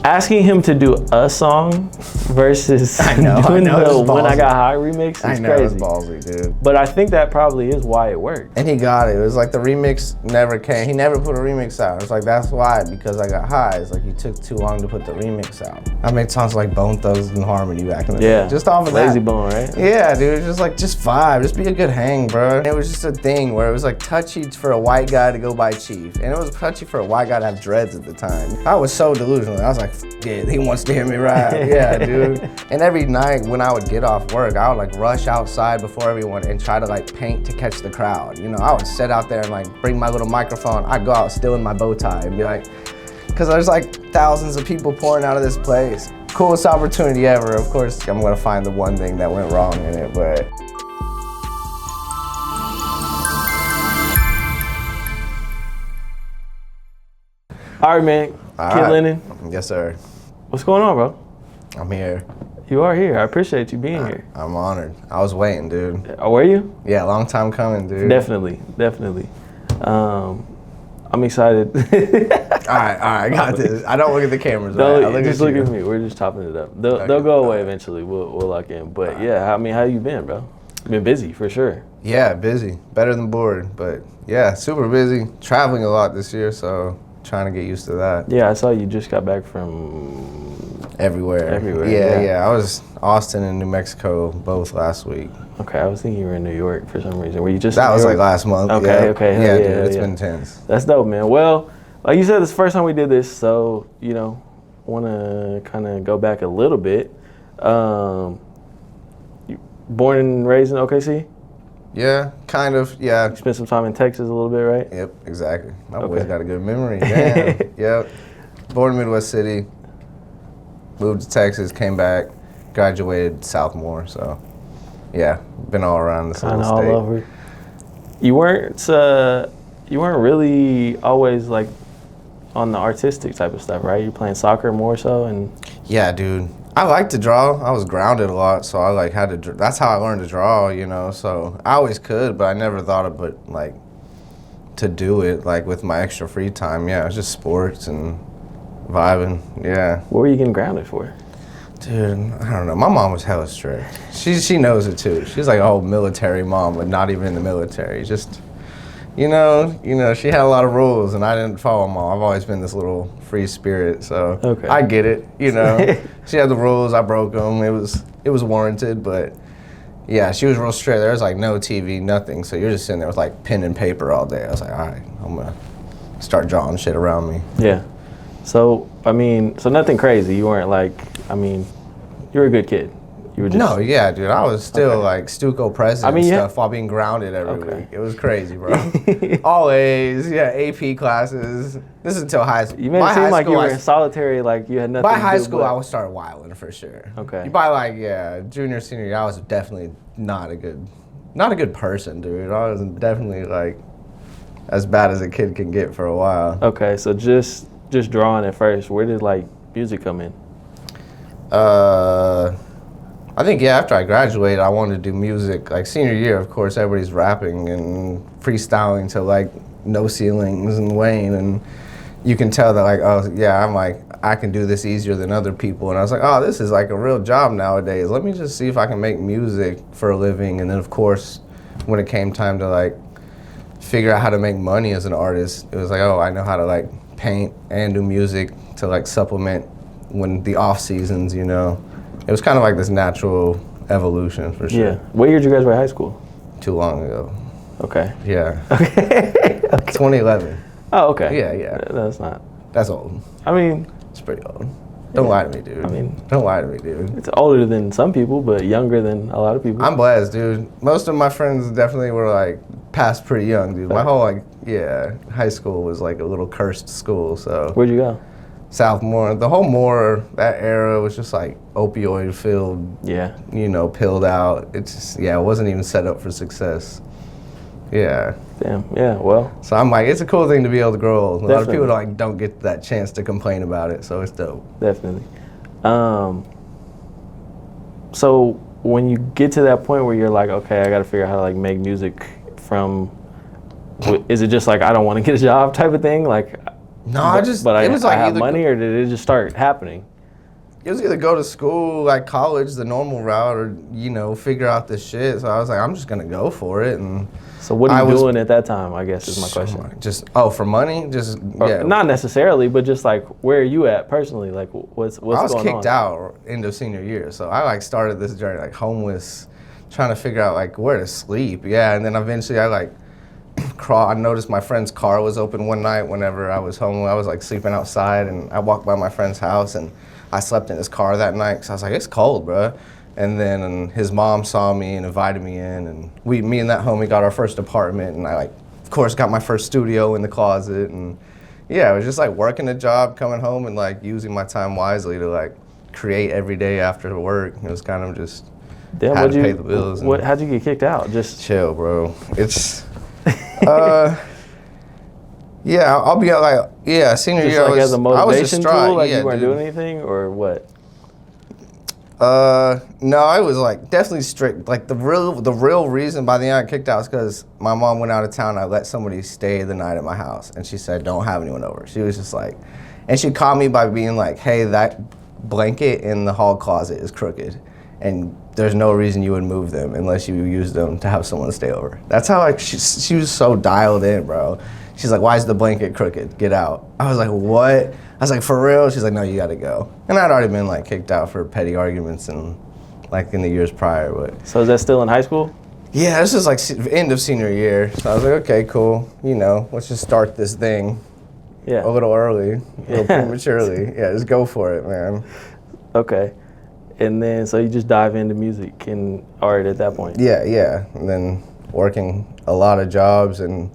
Asking him to do a song versus doing the When I Got High remix is crazy. I know, it's ballsy, dude. But I think that probably is why it worked. And he got it. It was like the remix never came. He never put a remix out. It's like, that's why, because I Got High. It's like you took too long to put the remix out. I made songs like Bone Thugs and Harmony back in the day. Just off of that. Lazy Bone, right? Yeah, dude. Just vibe. Just be a good hang, bro. And it was just a thing where it was like touchy for a white guy to go by Chief. And it was touchy for a white guy to have dreads at the time. I was so delusional. I was like, yeah, he wants to hear me rap. Yeah, dude. And every night when I would get off work, I would like rush outside before everyone and try to like paint to catch the crowd. You know, I would sit out there and like bring my little microphone. I'd go out still in my bow tie and be like, because there's like thousands of people pouring out of this place. Coolest opportunity ever. Of course, I'm gonna find the one thing that went wrong in it, but. All right, man. Kid Lennon. Yes, sir. What's going on, bro? I'm here. You are here. I appreciate you being here. I'm honored. I was waiting, dude. Oh, were you? Yeah, long time coming, dude. Definitely. I'm excited. All right, I got this. I don't look at the cameras. Right? Just look at me. We're just chopping it up. They'll go away eventually. We'll lock in. But yeah, I mean, how you been, bro? Been busy for sure. Yeah, busy. Better than bored, but yeah, super busy. Traveling a lot this year, so trying to get used to that. Yeah, I saw you just got back from everywhere. Yeah. I was Austin and New Mexico both last week. Okay, I was thinking you were in New York for some reason. Were you just? That was like last month. Okay. Yeah, dude, it's been intense. That's dope, man. Well, like you said, this is the first time we did this, so you know, want to kind of go back a little bit. You born and raised in OKC? Yeah, kind of. Yeah. You spent some time in Texas a little bit, right? Yep, exactly. My boy's got a good memory. Damn. Yep. Born in Midwest City. Moved to Texas, came back, graduated Southmore. So, yeah, been all around this little state. All over. You weren't really always like on the artistic type of stuff, right? You're playing soccer more so, and. Yeah, dude. I like to draw. I was grounded a lot, so I like had to. That's how I learned to draw, you know. So I always could, but I never thought of it like to do it like with my extra free time. Yeah, it was just sports and vibing. Yeah. What were you getting grounded for? Dude, I don't know. My mom was hella strict. She knows it too. She's like a whole military mom, but not even in the military. Just, you know, she had a lot of rules, and I didn't follow them all. I've always been this little free spirit, so okay. I get it. You know, she had the rules. I broke them. It was warranted, but yeah, she was real strict. There was like no TV, nothing. So you're just sitting there with like pen and paper all day. I was like, all right, I'm gonna start drawing shit around me. Yeah. So I mean, so nothing crazy. You weren't like, I mean, you were a good kid. You were just, no, yeah, dude. I was still like Stuco president and stuff while being grounded every week. It was crazy, bro. Always, yeah, AP classes. This is until high school. You made it seem like you were in solitary, like you had nothing to do. By high school, I would start wilding for sure. Okay. By like, junior, senior year, I was definitely not a good person, dude. I was definitely like as bad as a kid can get for a while. Okay, so just drawing at first. Where did like music come in? I think, after I graduated, I wanted to do music. Like, senior year, of course, everybody's rapping and freestyling to, like, No Ceilings and Wayne. And you can tell that, like, oh, yeah, I'm like, I can do this easier than other people. And I was like, oh, this is, like, a real job nowadays. Let me just see if I can make music for a living. And then, of course, when it came time to, like, figure out how to make money as an artist, it was like, oh, I know how to, like, paint and do music to, like, supplement when the off seasons, you know. It was kind of like this natural evolution for sure. Yeah. What year did you graduate high school? Too long ago. Okay. Yeah. Okay. 2011. Oh, okay. Yeah. That's old. I mean, it's pretty old. Don't lie to me, dude. I mean, don't lie to me, dude. It's older than some people, but younger than a lot of people. I'm blessed, dude. Most of my friends definitely were like past pretty young, dude. My whole high school was like a little cursed school. So. Where'd you go? Southmore. The whole Moore, that era was just like opioid filled. Yeah. You know, pilled out. It's just, it wasn't even set up for success. Yeah. Damn. Yeah. Well. So I'm like, it's a cool thing to be able to grow old. A lot of people don't get that chance to complain about it, so it's dope. Definitely. So when you get to that point where you're like, okay, I got to figure out how to like make music from, is it just like I don't want to get a job type of thing? Like, No, it was I like have either money, or did it just start happening? It was either go to school, like college, the normal route, or, you know, figure out this shit. So I was like, I'm just gonna go for it. And so what are you doing at that time, I guess, is my question. For money? Just, yeah. Not necessarily, but just like, where are you at personally? Like, what's going on? I was kicked out end of senior year. So I like started this journey like homeless, trying to figure out like where to sleep. Yeah, and then eventually I like I noticed my friend's car was open one night whenever I was home. I was like sleeping outside, and I walked by my friend's house, and I slept in his car that night because I was like, it's cold, bro. And then his mom saw me and invited me in, and me and that homie got our first apartment, and I like, of course, got my first studio in the closet, and yeah, it was just like working a job, coming home, and like using my time wisely to like create every day after work. It was kind of just had to pay the bills. How'd you get kicked out? Just chill, bro. It's yeah, I'll be like, yeah, senior year. Like as a motivation tool, like yeah, you weren't doing anything, or what? No, I was like definitely strict. Like the real reason by the end I kicked out is because my mom went out of town. I let somebody stay the night at my house, and she said, "Don't have anyone over." She was just like, and she caught me by being like, "Hey, that blanket in the hall closet is crooked, and there's no reason you would move them unless you use them to have someone stay over." That's how like she was so dialed in, bro. She's like, "Why is the blanket crooked? Get out." I was like, "What?" I was like, "For real?" She's like, "No, you gotta go." And I'd already been like kicked out for petty arguments and like in the years prior. But so is that still in high school? Yeah, this is like end of senior year. So I was like, okay, cool. You know, let's just start this thing. Yeah. A little early, a little prematurely. Yeah, just go for it, man. Okay. And then so you just dive into music and art at that point. Yeah. And then working a lot of jobs and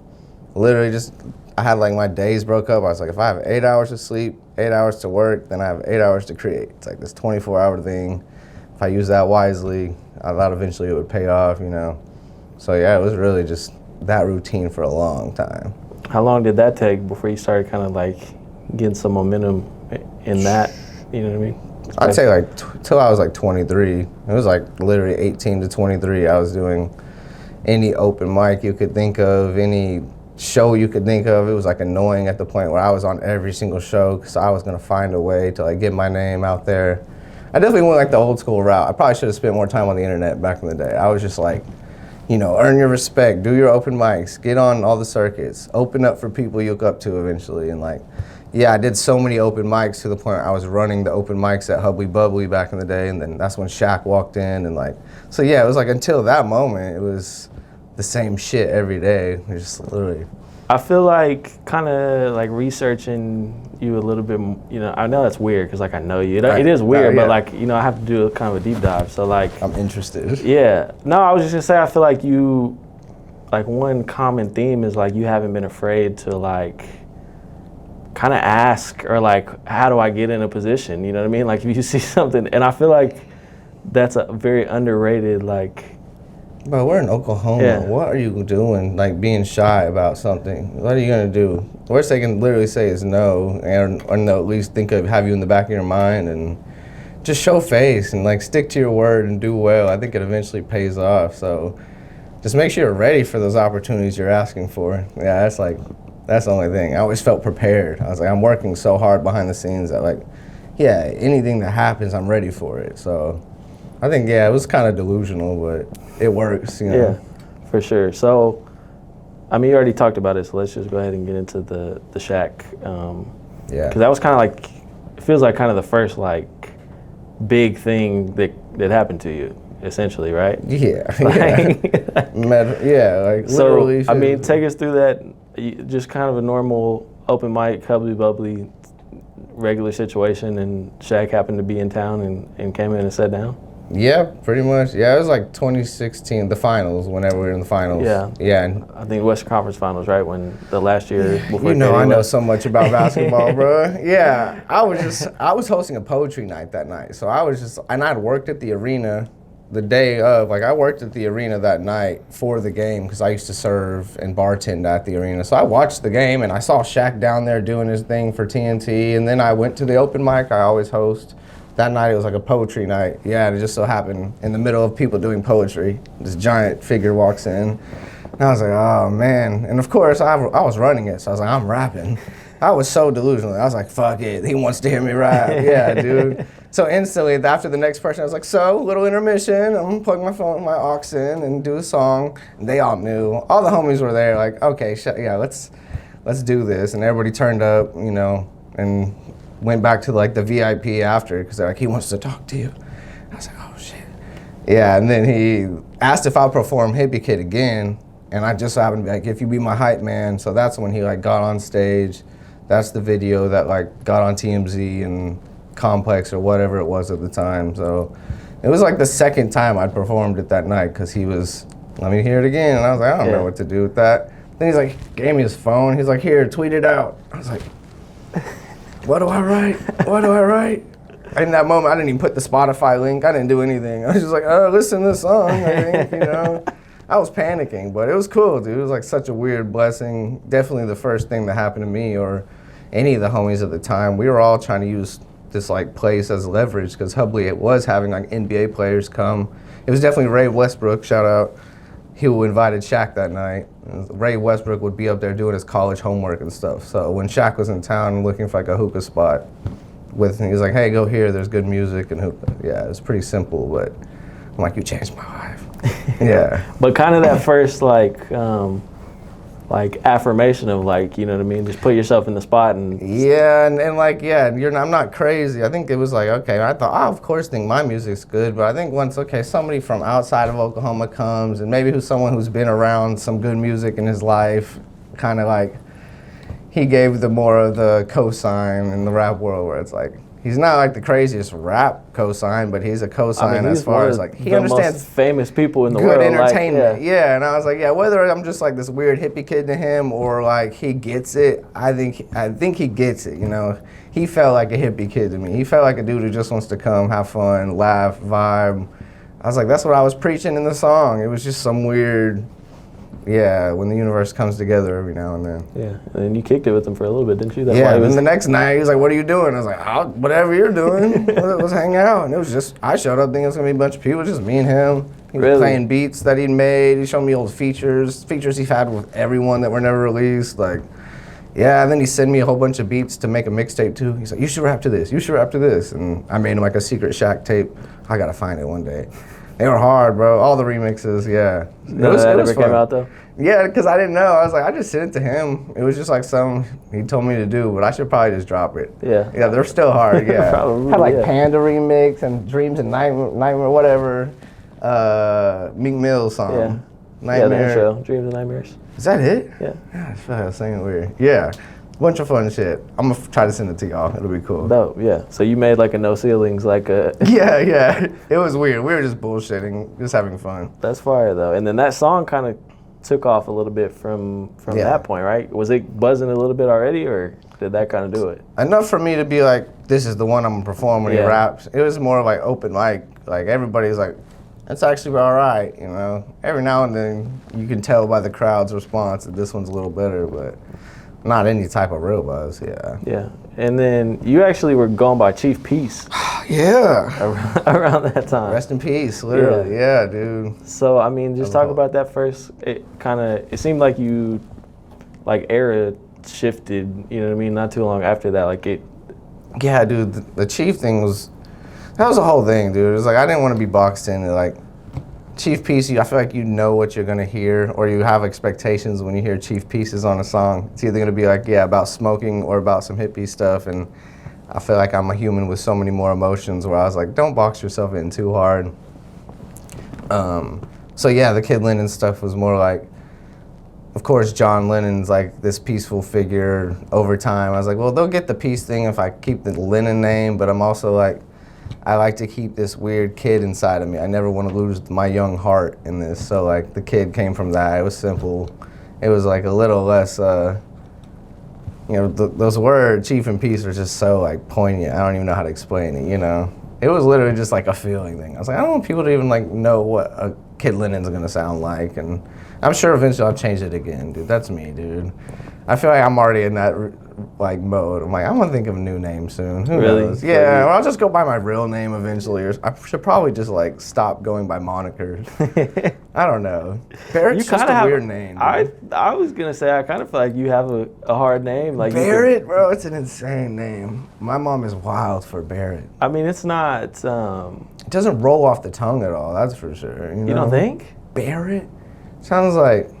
literally just, I had like my days broke up. I was like, if I have 8 hours to sleep, 8 hours to work, then I have 8 hours to create. It's like this 24-hour thing. If I use that wisely, I thought eventually it would pay off, you know. So yeah, it was really just that routine for a long time. How long did that take before you started kind of like getting some momentum in that, you know what I mean? I'd say like till I was like 23. It was like literally 18 to 23. I was doing any open mic you could think of, any show you could think of. It was like annoying at the point where I was on every single show because I was gonna find a way to like get my name out there. I definitely went like the old school route. I probably should have spent more time on the internet back in the day. I was just like, you know, earn your respect, do your open mics, get on all the circuits, open up for people you look up to eventually. And like, yeah, I did so many open mics to the point I was running the open mics at Hubbly Bubbly back in the day, and then that's when Shaq walked in, and like, so yeah, it was like until that moment, it was the same shit every day. It was just literally. I feel like kind of like researching you a little bit, you know, I know that's weird because like I know you. It is weird, but like, you know, I have to do a kind of a deep dive. So like. I'm interested. Yeah. No, I was just gonna say, I feel like you, like one common theme is like you haven't been afraid to like kind of ask or like, how do I get in a position? You know what I mean? Like if you see something, and I feel like that's a very underrated like. Bro, we're in Oklahoma. Yeah. What are you doing, like being shy about something? What are you gonna do? The worst they can literally say is no, or no, at least have you in the back of your mind, and just show face and like stick to your word and do well. I think it eventually pays off. So just make sure you're ready for those opportunities you're asking for. Yeah, that's the only thing. I always felt prepared. I was like, I'm working so hard behind the scenes that like, yeah, anything that happens, I'm ready for it. So I think, yeah, it was kind of delusional, but it works, you know? Yeah, for sure. So, I mean, you already talked about it, so let's just go ahead and get into the Shaq. Yeah. Because that was kind of like, it feels like kind of the first like big thing that happened to you, essentially, right? Yeah. Yeah, like literally. So, I mean, take us through that, just kind of a normal open mic, Hubbly Bubbly, regular situation, and Shaq happened to be in town and came in and sat down? Yeah, pretty much. Yeah, it was like 2016, the finals, whenever we were in the finals. Yeah. Yeah. And I think Western Conference Finals, right? When the last year before. You know, I know so much about basketball, bro. Yeah. I was hosting a poetry night that night. So and I'd worked at the arena the day of. Like, I worked at the arena that night for the game because I used to serve and bartend at the arena. So I watched the game and I saw Shaq down there doing his thing for TNT. And then I went to the open mic I always host. That night, it was like a poetry night. Yeah, and it just so happened in the middle of people doing poetry, this giant figure walks in. And I was like, oh man. And of course, I was running it, so I was like, I'm rapping. I was so delusional. I was like, fuck it, he wants to hear me rap. Yeah, dude. So instantly, after the next person, I was like, so, little intermission. I'm gonna plug my phone, my aux in, and do a song. And they all knew. All the homies were there, like, okay, yeah, let's do this. And everybody turned up, you know, and went back to like the VIP after, because they're like, he wants to talk to you. I was like, oh shit. Yeah, and then he asked if I'll perform Hippie Kid again, and I just happened to be like, if you be my hype man. So that's when he like got on stage. That's the video that like got on TMZ and Complex or whatever it was at the time. So it was like the second time I'd performed it that night, because he was, let me hear it again. And I was like, I don't know what to do with that. Then he's like, gave me his phone. He's like, here, tweet it out. I was like, what do I write? What do I write? In that moment, I didn't even put the Spotify link. I didn't do anything. I was just like, oh, listen to this song, I think, you know. I was panicking, but it was cool, dude. It was like such a weird blessing. Definitely the first thing that happened to me or any of the homies at the time. We were all trying to use this like place as leverage, because Hubley, it was having like NBA players come. It was definitely Ray Westbrook, shout out, who invited Shaq that night. Ray Westbrook would be up there doing his college homework and stuff. So when Shaq was in town looking for like a hookah spot with him, he was like, hey, go here, there's good music and hookah. Yeah, it's pretty simple, but I'm like, you changed my life. Yeah. But kind of that first like affirmation of like, you know what I mean? Just put yourself in the spot and. Yeah, and like, yeah, I'm not crazy. I think it was like, okay, I thought, I of course think my music's good, but I think once, okay, somebody from outside of Oklahoma comes and maybe someone who's been around some good music in his life, kind of like, he gave the more of the cosign in the rap world where it's like, he's not like the craziest rap cosign, but he's a cosign as far as like he understands most famous people in the good world. Entertainment. Like, yeah, and I was like, yeah, whether I'm just like this weird hippie kid to him or like he gets it, I think he gets it. You know, he felt like a hippie kid to me. He felt like a dude who just wants to come, have fun, laugh, vibe. I was like, that's what I was preaching in the song. It was just some weird. Yeah, when the universe comes together every now and then. Yeah, and then you kicked it with him for a little bit, didn't you? Yeah, and then the next night, he was like, what are you doing? I was like, whatever you're doing, let's hang out. And it was just, I showed up thinking it was going to be a bunch of people, just me and him. He was playing beats that he'd made. He showed me old features he's had with everyone that were never released. Like, yeah, and then he sent me a whole bunch of beats to make a mixtape too. He's like, you should rap to this, you should rap to this. And I made him like a secret Shaq tape. I got to find it one day. They were hard, bro. All the remixes, yeah. None of that ever came out though? Yeah, because I didn't know. I was like, I just sent it to him. It was just like something he told me to do, but I should probably just drop it. Yeah. Yeah, they're still hard, yeah. Probably, had like Panda remix and Dreams and Nightmare, whatever. Meek Mill song. Yeah. Nightmare. Yeah, the intro, Dreams and Nightmares. Is that it? Yeah. I feel like I was singing weird. Yeah. Bunch of fun shit. I'm gonna try to send it to y'all. It'll be cool. Dope, yeah. So you made like a no ceilings, like a. Yeah. It was weird. We were just bullshitting, just having fun. That's fire though. And then that song kind of took off a little bit from that point, right? Was it buzzing a little bit already, or did that kind of do it? Enough for me to be like, this is the one I'm gonna perform when he raps. It was more like open mic. Like everybody's like, that's actually all right, you know. Every now and then you can tell by the crowd's response that this one's a little better, but not any type of real buzz, yeah. Yeah, and then you actually were going by Chief Peace. Yeah. Around that time. Rest in peace, literally, yeah, dude. So, I mean, just talk about that first, it seemed like you, like, era shifted, you know what I mean, not too long after that, like it. Yeah, dude, the Chief thing that was the whole thing, dude. It was like, I didn't want to be boxed in, like, Chief Peace, I feel like you know what you're gonna hear, or you have expectations when you hear Chief Pieces on a song. It's either gonna be like, yeah, about smoking or about some hippie stuff, and I feel like I'm a human with so many more emotions where I was like, don't box yourself in too hard. So yeah, the Kid Lennon stuff was more like, of course, John Lennon's like this peaceful figure over time. I was like, well, they'll get the peace thing if I keep the Lennon name, but I'm also like, I like to keep this weird kid inside of me. I never want to lose my young heart in this. So like the kid came from that. It was simple. It was like a little less, you know, those words, Chief and Peace, are just so like poignant. I don't even know how to explain it, you know? It was literally just like a feeling thing. I was like, I don't want people to even like know what a Kid Lennon's gonna sound like. And I'm sure eventually I'll change it again, dude. That's me, dude. I feel like I'm already in that like mode. I'm like, I'm gonna think of a new name soon. Who Really? knows? Yeah, or I'll just go by my real name eventually, or I should probably just like stop going by monikers. I don't know. Barrett's just a weird name. I was gonna say I kind of feel like you have a hard name. Like Barrett, bro, it's an insane name. My mom is wild for Barrett. I mean, it's not. It doesn't roll off the tongue at all. That's for sure. You don't think? Barrett sounds like.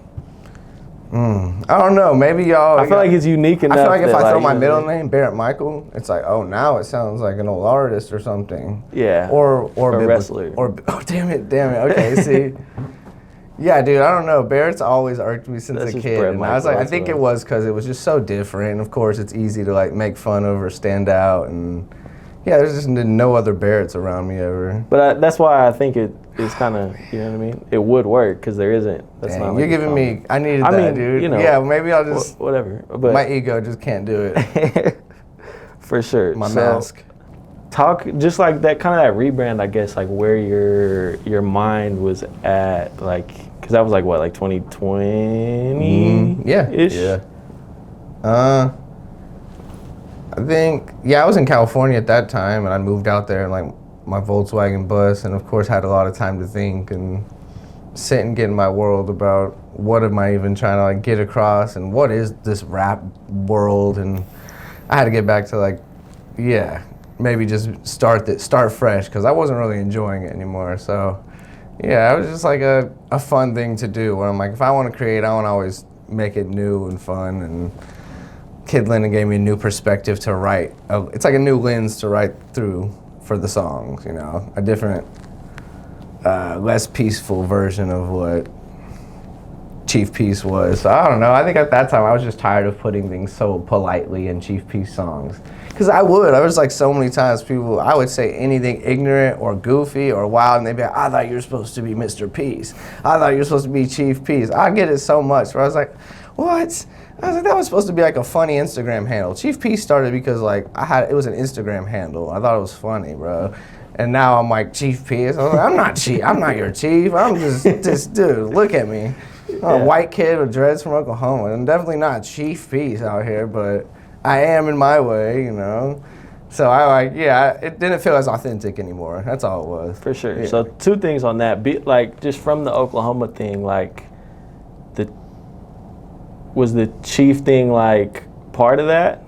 I don't know. Maybe y'all. I feel like it's unique enough. I feel like if I throw my middle name, name, Barrett Michael, it's like, oh, now it sounds like an old artist or something. Yeah. Or a wrestler. Or oh, damn it. Okay, see. Yeah, dude, I don't know. Barrett's always irked me since a kid. And I was like, I think it was because it was just so different. And of course, it's easy to like make fun of or stand out. And yeah, there's just no other Barretts around me ever. But that's why I think it is kind of, you know what I mean? It would work because there isn't. That's Dang, not. You're like giving me. I needed that, dude. You know, yeah, maybe I'll just. Whatever. But my ego just can't do it. For sure. My mask. Talk just like that kind of that rebrand, I guess, like where your mind was at, like, because that was like what, like 2020? Yeah. Ish. Yeah. I think I was in California at that time, and I moved out there in like my Volkswagen bus, and of course had a lot of time to think and sit and get in my world about what am I even trying to like get across, and what is this rap world, and I had to get back to like, maybe just start fresh because I wasn't really enjoying it anymore. So yeah, it was just like a fun thing to do where I'm like, if I want to create, I want to always make it new and fun. And Kid Lennon gave me a new perspective to write. It's like a new lens to write through for the songs, you know, a different, less peaceful version of what Chief Peace was. So I don't know. I think at that time I was just tired of putting things so politely in Chief Peace songs. Because I was like so many times I would say anything ignorant or goofy or wild, and they'd be like, I thought you were supposed to be Mr. Peace. I thought you were supposed to be Chief Peace. I get it so much where I was like, what? I was like, that was supposed to be like a funny Instagram handle. Chief Peace started because like it was an Instagram handle. I thought it was funny, bro. And now I'm like, Chief Peace. I was like, I'm not chief. I'm not your chief. I'm just this dude. Look at me. I'm a white kid with dreads from Oklahoma. I'm definitely not Chief Peace out here, but I am in my way, you know. So it didn't feel as authentic anymore. That's all it was. For sure. Yeah. So two things on that. Like just from the Oklahoma thing, like was the Chief thing like part of that?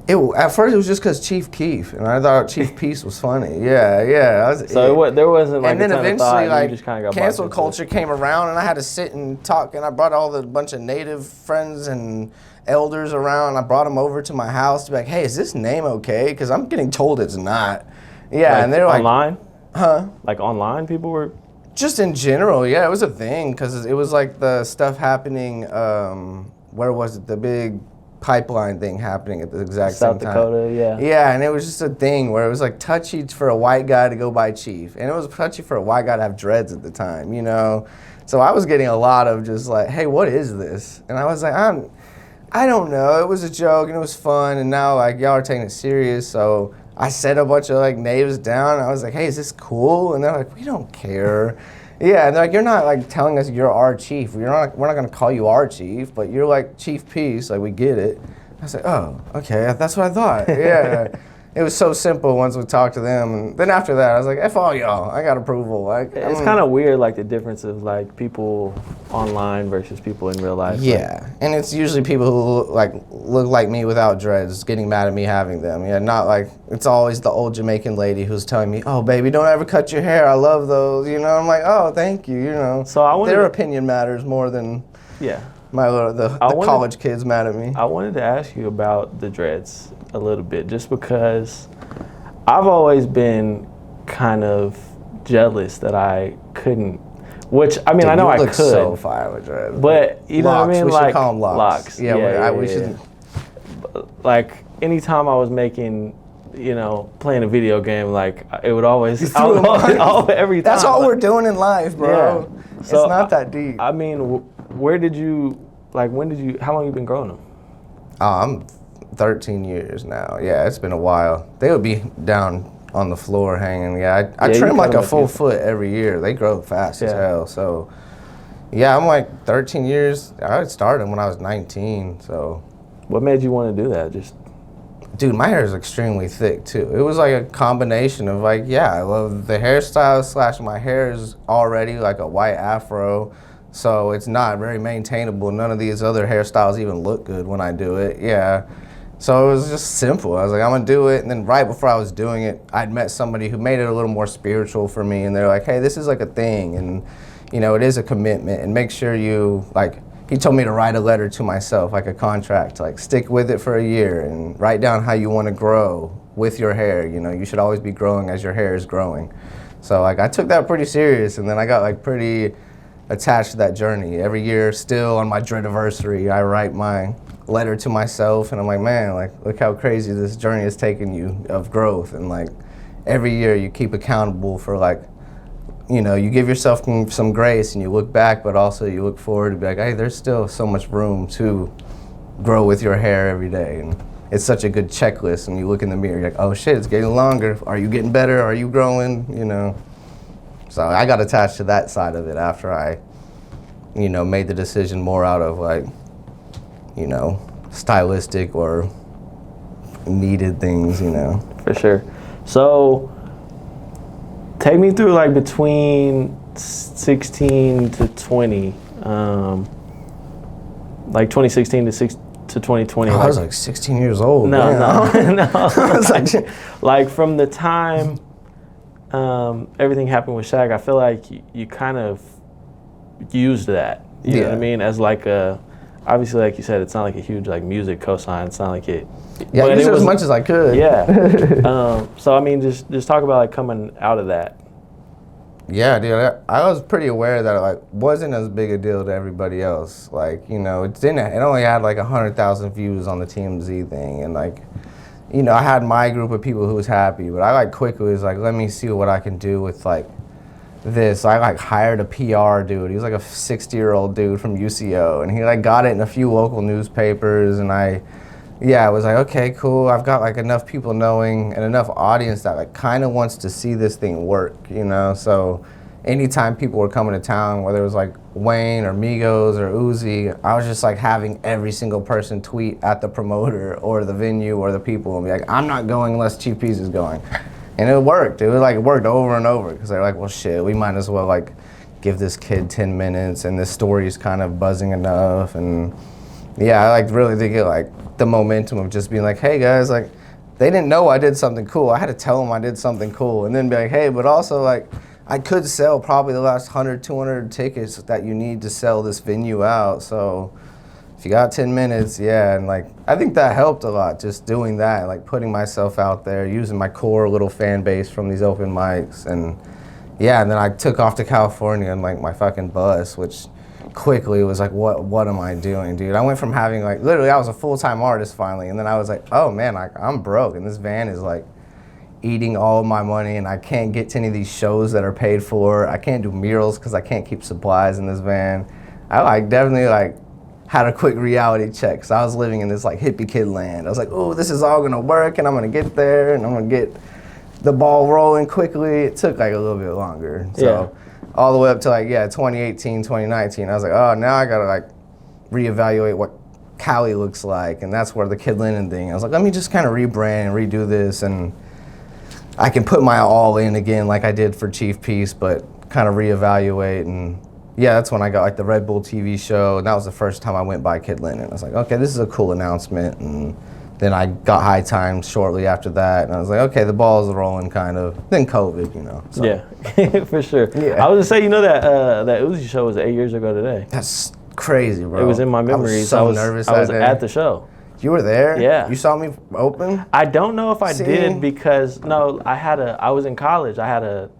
At first it was just because Chief Keef, and I thought Chief Peace was funny. Yeah. There wasn't like and then a ton eventually of thought, like you just kind of got cancel culture came around, and I had to sit and talk, and I brought all the bunch of Native friends and elders around. I brought them over to my house to be like, hey, is this name okay? Because I'm getting told it's not. Yeah, like and they're like, online? Huh? Like online people were? Just in general, yeah, it was a thing because it was like the stuff happening, where was it? The big pipeline thing happening at the exact same time. South Dakota, yeah. Yeah, and it was just a thing where it was like touchy for a white guy to go by Chief. And it was touchy for a white guy to have dreads at the time, you know? So I was getting a lot of just like, hey, what is this? And I was like, I don't know. It was a joke and it was fun, and now like y'all are taking it serious. So I set a bunch of like natives down. I was like, hey, is this cool? And they're like, we don't care. Yeah, and they're like, you're not like telling us you're our chief. We're not gonna call you our chief, but you're like Chief Peace. Like we get it. I was like, oh, okay, that's what I thought. Yeah. It was so simple once we talked to them, and then after that, I was like, F all y'all, I got approval. Like, it's kind of weird, like the difference of like people online versus people in real life. Yeah, like, and it's usually people who look like me without dreads getting mad at me having them. Yeah, not like, it's always the old Jamaican lady who's telling me, oh, baby, don't ever cut your hair. I love those. You know, I'm like, oh, thank you. You know, so their opinion matters more than the college kids mad at me. I wanted to ask you about the dreads a little bit, just because I've always been kind of jealous that I couldn't. Which I mean, I know I could. So fire with dreads, but you know what I mean. We like should call them locks. Yeah, we should. Like anytime I was making, playing a video game, like it would always every time. That's all we're doing in life, bro. Yeah. So it's not that deep. I mean, where did you when did you? How long have you been growing them? I'm 13 years now. Yeah, it's been a while. They would be down on the floor hanging. Yeah, I trim like a full foot every year. They grow fast as hell. So, yeah, I'm like 13 years. I started when I was 19. So, What made you want to do that? Just Dude, my hair is extremely thick too. It was like a combination of like, yeah, I love the hairstyle / my hair is already like a white afro, so it's not very maintainable. None of these other hairstyles even look good when I do it. Yeah. So it was just simple. I was like, I'm gonna do it. And then right before I was doing it, I'd met somebody who made it a little more spiritual for me. And they're like, hey, this is like a thing. And, you know, it is a commitment. And make sure you, like, he told me to write a letter to myself, like a contract, like stick with it for a year and write down how you want to grow with your hair. You know, you should always be growing as your hair is growing. So like I took that pretty serious, and then I got like pretty attached to that journey. Every year, still on my dreadiversary, I write my letter to myself, and I'm like, man, like look how crazy this journey has taken you of growth. And like every year you keep accountable for like, you know, you give yourself some grace and you look back, but also you look forward to be like, hey, there's still so much room to grow with your hair every day. And it's such a good checklist. And you look in the mirror, you're like, oh shit, it's getting longer. Are you getting better? Are you growing? You know. So I got attached to that side of it after I, you know, made the decision more out of like, you know, stylistic or needed things, you know. for sure. So take me through like between 16 to 20, like 2016 to 2020. I was like 16 years old. No, man. no. I was like, Like from the time everything happened with Shaq, I feel like you kind of used that. You know what I mean? As like a, obviously, like you said, it's not like a huge like music cosign. It's not like it. yeah, I used it as much as I could. Yeah. So I mean, just talk about like coming out of that. Yeah, dude, I was pretty aware that it like wasn't as big a deal to everybody else. Like, you know, it only had like 100,000 views on the TMZ thing, and like, you know, I had my group of people who was happy, but I like quickly was like, let me see what I can do with like this. I like hired a PR dude. He was like a 60-year-old dude from UCO, and he like got it in a few local newspapers, and I was like, okay, cool. I've got like enough people knowing and enough audience that like kind of wants to see this thing work, you know? So anytime people were coming to town, whether it was like Wayne or Migos or Uzi, I was just like having every single person tweet at the promoter or the venue or the people and be like, I'm not going unless Chief Peace is going. And it worked. It was like, it worked over and over, because they're like, well, shit, we might as well like give this kid 10 minutes and this story's kind of buzzing enough. And yeah, I like really did get like the momentum of just being like, hey guys, like they didn't know I did something cool. I had to tell them I did something cool, and then be like, hey, but also like I could sell probably the last 100, 200 tickets that you need to sell this venue out. So if you got 10 minutes, yeah. And like, I think that helped a lot, just doing that, like putting myself out there, using my core little fan base from these open mics. And yeah, and then I took off to California in like my fucking bus, which quickly was like, what am I doing, dude? I went from having like, literally I was a full-time artist finally, and then I was like, oh man, I'm broke, and this van is like eating all of my money, and I can't get to any of these shows that are paid for. I can't do murals because I can't keep supplies in this van. I like definitely like had a quick reality check, so I was living in this like hippie kid land. I was like, oh, this is all gonna work, and I'm gonna get there, and I'm gonna get the ball rolling quickly. It took like a little bit longer. So all the way up to like, 2018, 2019, I was like, oh, now I gotta like reevaluate what Cali looks like, and that's where the Kid Lennon thing, I was like, let me just kind of rebrand and redo this, and I can put my all in again like I did for Chief Peace, but kind of reevaluate. And yeah, that's when I got like the Red Bull TV show, and that was the first time I went by Kid Lennon. I was like, okay, this is a cool announcement. And then I got High Times shortly after that, and I was like, okay, the ball's rolling kind of. Then COVID, you know. So. Yeah, for sure. Yeah. I was gonna say, you know that that Uzi show was 8 years ago today. That's crazy, bro. It was in my memories. I was so nervous I was that day. at the show. You were there? Yeah. You saw me open? I don't know if I did, because no, I was in college. I had a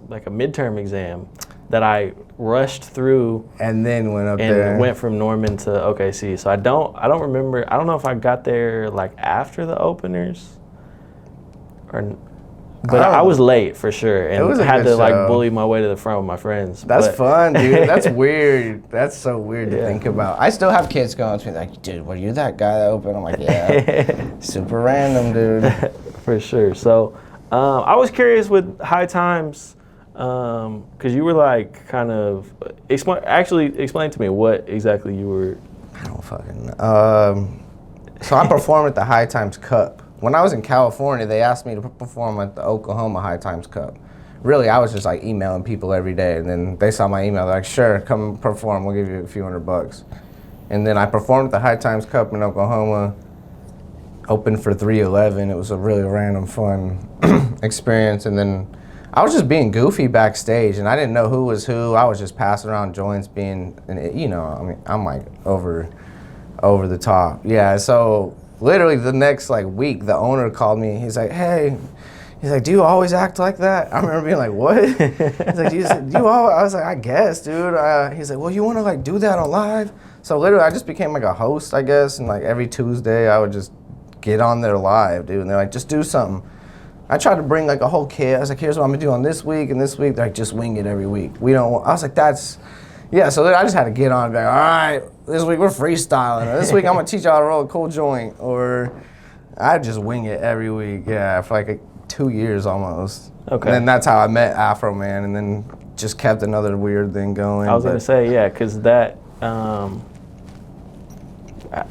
midterm exam that I rushed through, and then went up and there. went from Norman to OKC. So I don't remember. I don't know if I got there like after the openers, but I was late for sure, and had to like bully my way to the front with my friends. That's fun, dude. That's weird. That's so weird to think about. I still have kids going to me like, dude, were you that guy that opened? I'm like, yeah. Super random, dude. For sure. So I was curious with High Times, because you were like kind of explain to me what exactly you were I don't fucking know. So I performed at the High Times Cup. When I was in California, they asked me to perform at the Oklahoma High Times Cup. Really, I was just like emailing people every day, and then they saw my email. They're like, sure, come perform. We'll give you a few $100. And then I performed at the High Times Cup in Oklahoma, opened for 311. It was a really random, fun experience. And then I was just being goofy backstage, and I didn't know who was who. I was just passing around joints, being, you know, I mean, I'm like over the top. Yeah, so literally the next like week, the owner called me. He's like, hey, he's like, do you always act like that? I remember being like, what? He's like, do you always? I was like, I guess, dude. He's like, well, you want to like do that on live? So literally I just became like a host, I guess, and like every Tuesday I would just get on there live, dude. And they're like, just do something. I tried to bring like a whole kit. I was like, here's what I'm gonna do on this week and this week. They're like, just wing it every week. I was like, yeah, so I just had to get on and be like, all right, this week we're freestyling. Or this week I'm gonna teach y'all how to roll a cool joint. Or I just wing it every week, yeah, for like 2 years almost. Okay. And then that's how I met Afroman, and then just kept another weird thing going. I was gonna say, yeah, because that, I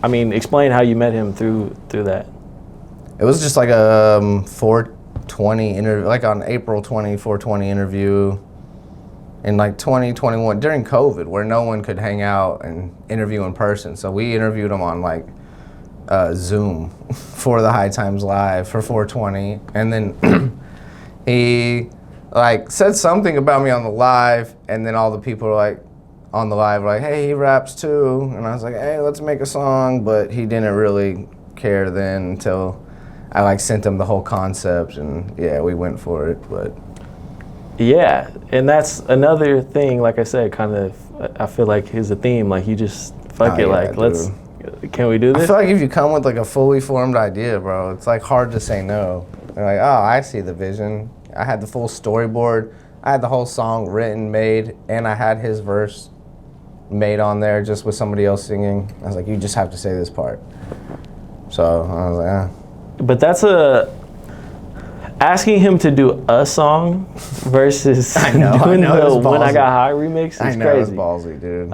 mean, explain how you met him through that. It was just like a 420 interview, like on April 20, 420 interview. In like 2021, during COVID, where no one could hang out and interview in person. So we interviewed him on like Zoom for the High Times Live for 420. And then he like said something about me on the live, and then all the people were like on the live were like, hey, he raps too. And I was like, hey, let's make a song. But he didn't really care then until I like sent him the whole concept, and yeah, we went for it. But yeah, and that's another thing, like I said, kind of, I feel like is a theme, like you just, fuck it, like, dude. Can we do this? I feel like if you come with like a fully formed idea, bro, it's like hard to say no. You're like, oh, I see the vision. I had the full storyboard. I had the whole song written, made, and I had his verse made on there just with somebody else singing. I was like, you just have to say this part. So I was like, ah. But that's asking him to do a song versus doing the When I Got High remix is crazy. I know, it's ballsy, dude.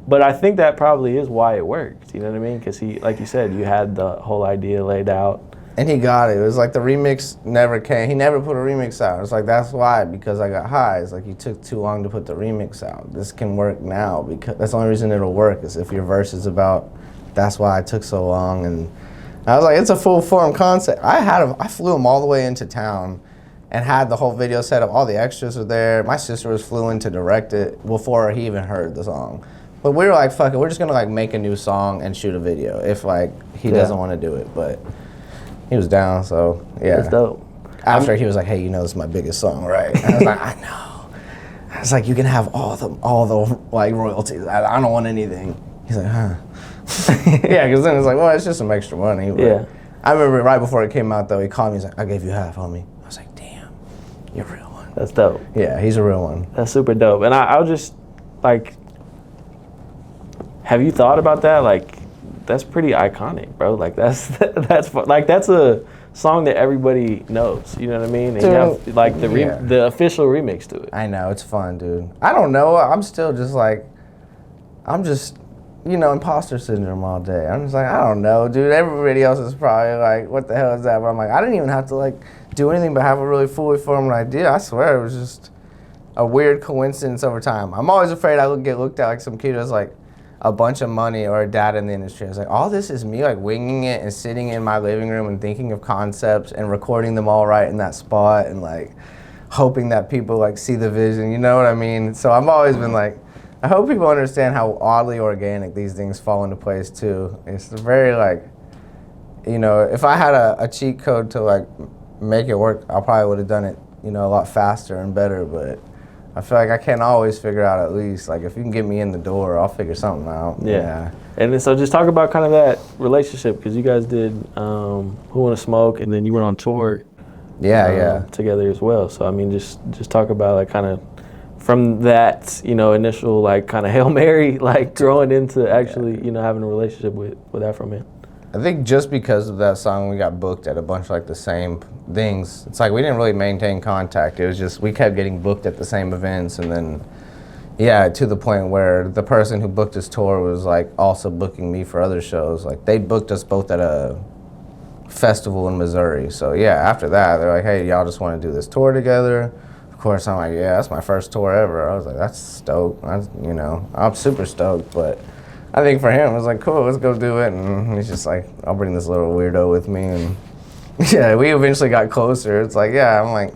But I think that probably is why it worked, you know what I mean? Because he, like you said, you had the whole idea laid out. And he got it. It was like the remix never came. He never put a remix out. It's like, that's why, because I got high. It's like, you took too long to put the remix out. This can work now, because that's the only reason it'll work is if your verse is about, that's why I took so long. And I was like, it's a full form concept. I flew him all the way into town and had the whole video set up. All the extras were there. My sister was flew in to direct it before he even heard the song. But we were like, fuck it, we're just gonna like make a new song and shoot a video if like he doesn't want to do it. But he was down, so yeah. That's dope. After he was like, hey, you know this is my biggest song, right? I was like, I know. I was like, you can have all the like royalties. I don't want anything. He's like, huh. Yeah, because then it's like, well, it's just some extra money. But yeah. I remember right before it came out, though, he called me. He's like, I gave you half, homie. I was like, damn, you're a real one. That's dope. Yeah, he's a real one. That's super dope. And I'll just, like, have you thought about that? Like, that's pretty iconic, bro. Like, that's a song that everybody knows. You know what I mean? And dude, you have, like, the official remix to it. I know, it's fun, dude. I don't know. I'm still just like, you know, imposter syndrome all day. I'm just like, I don't know, dude. Everybody else is probably like, what the hell is that? But I'm like, I didn't even have to like do anything but have a really fully formed idea. I swear it was just a weird coincidence over time. I'm always afraid I would get looked at like some kid who's like a bunch of money or a dad in the industry. I was like, all this is me like winging it and sitting in my living room and thinking of concepts and recording them all right in that spot and like hoping that people like see the vision. You know what I mean? So I've always been like, I hope people understand how oddly organic these things fall into place too. It's very like, you know, if I had a cheat code to like make it work, I probably would have done it, you know, a lot faster and better. But I feel like I can't always figure out at least. Like if you can get me in the door, I'll figure something out. Yeah. And then, so just talk about kind of that relationship, because you guys did Who Wanna Smoke, and then you went on tour. Together as well. So I mean, just talk about like kind of from that, you know, initial like kind of Hail Mary, like throwing into actually, you know, having a relationship with Afroman. I think just because of that song, we got booked at a bunch of like the same things. It's like we didn't really maintain contact. It was just we kept getting booked at the same events, and then, Yeah, to the point where the person who booked his tour was like also booking me for other shows. Like they booked us both at a festival in Missouri. So yeah, after that, they're like, hey, y'all just want to do this tour together? Of course, I'm like, yeah, that's my first tour ever. I was like, that's stoked. I'm super stoked. But I think for him, it was like, cool, let's go do it. And he's just like, I'll bring this little weirdo with me. And yeah, we eventually got closer. It's like, yeah, I'm like,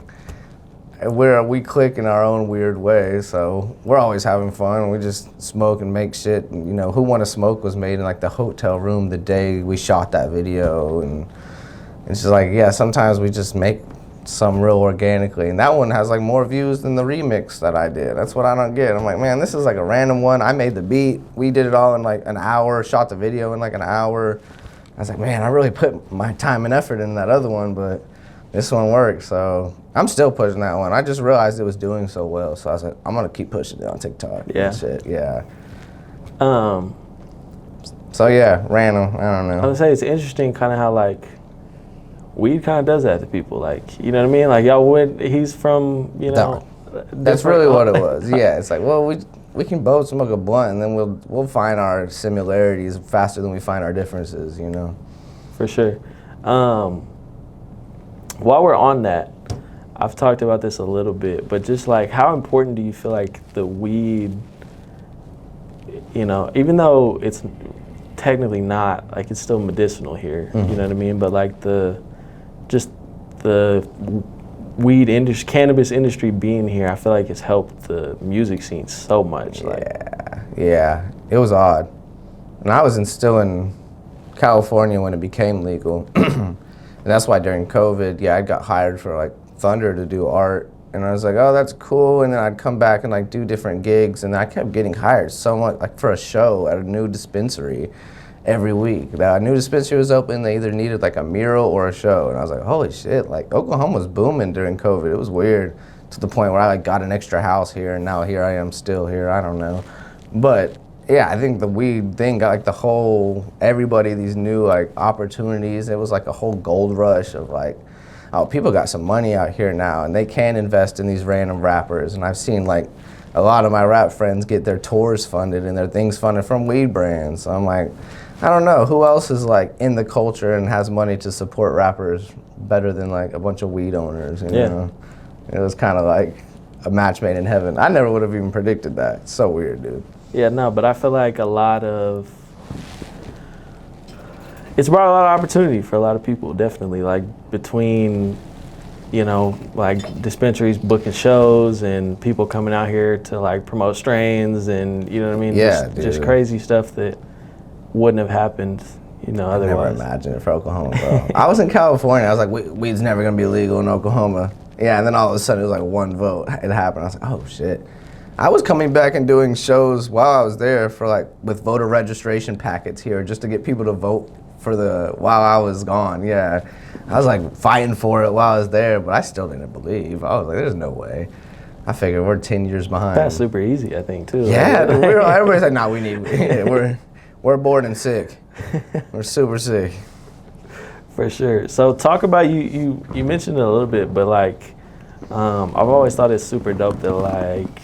we click in our own weird way, so we're always having fun. We just smoke and make shit. And, Who Wanna Smoke was made in like the hotel room the day we shot that video, and it's just like, yeah, sometimes we just make some real organically, and that one has like more views than the remix that I did. That's what I don't get. I'm like, man, this is like a random one. I made the beat. We did it all in like an hour, shot the video in like an hour. I was like, man, I really put my time and effort in that other one, but this one worked, so I'm still pushing that one. I just realized it was doing so well, so I was like, I'm gonna keep pushing it on TikTok. Yeah. And shit, yeah. So yeah, random. I don't know. I would say it's interesting, kind of how like weed kind of does that to people. Like, you know what I mean? Like y'all would. He's from, That's really what it was. Yeah, it's like, well, we can both smoke a blunt, and then we'll find our similarities faster than we find our differences. For sure. While we're on that, I've talked about this a little bit, but just like how important do you feel like the weed, even though it's technically not, like it's still medicinal here, Mm-hmm. you know what I mean? But like the weed industry, cannabis industry being here, I feel like it's helped the music scene so much. Yeah, it was odd. And I was still in California when it became legal. And that's why during COVID, I got hired for like Thunder to do art. And I was like, oh, that's cool. And then I'd come back and like do different gigs. And I kept getting hired so much, like for a show at a new dispensary every week. That new dispensary was open, they either needed like a mural or a show. And I was like, holy shit, like Oklahoma was booming during COVID. It was weird to the point where I like got an extra house here, and now here I am still here. I don't know. But yeah, I think the weed thing got like everybody these new like opportunities. It was like a whole gold rush of like, oh, people got some money out here now, and they can invest in these random rappers. And I've seen like a lot of my rap friends get their tours funded and their things funded from weed brands. So I'm like, I don't know, who else is like in the culture and has money to support rappers better than like a bunch of weed owners, you know? It was kind of like a match made in heaven. I never would have even predicted that. It's so weird, dude. Yeah, no, but I feel like it's brought a lot of opportunity for a lot of people, definitely. Like between, like dispensaries booking shows and people coming out here to like promote strains and, you know what I mean? Yeah, just crazy stuff that wouldn't have happened, otherwise. I never imagined it for Oklahoma, bro. I was in California. I was like, weed's never gonna be legal in Oklahoma. Yeah, and then all of a sudden it was like one vote. It happened. I was like, oh shit. I was coming back and doing shows while I was there for like with voter registration packets here just to get people to vote while I was gone. Yeah, I was like fighting for it while I was there, but I still didn't believe. I was like, there's no way. I figured we're 10 years behind. That's super easy, I think, too. Yeah, everybody's like, nah, we need we're bored and sick. We're super sick. For sure. So talk about you mentioned it a little bit, but like I've always thought it's super dope that like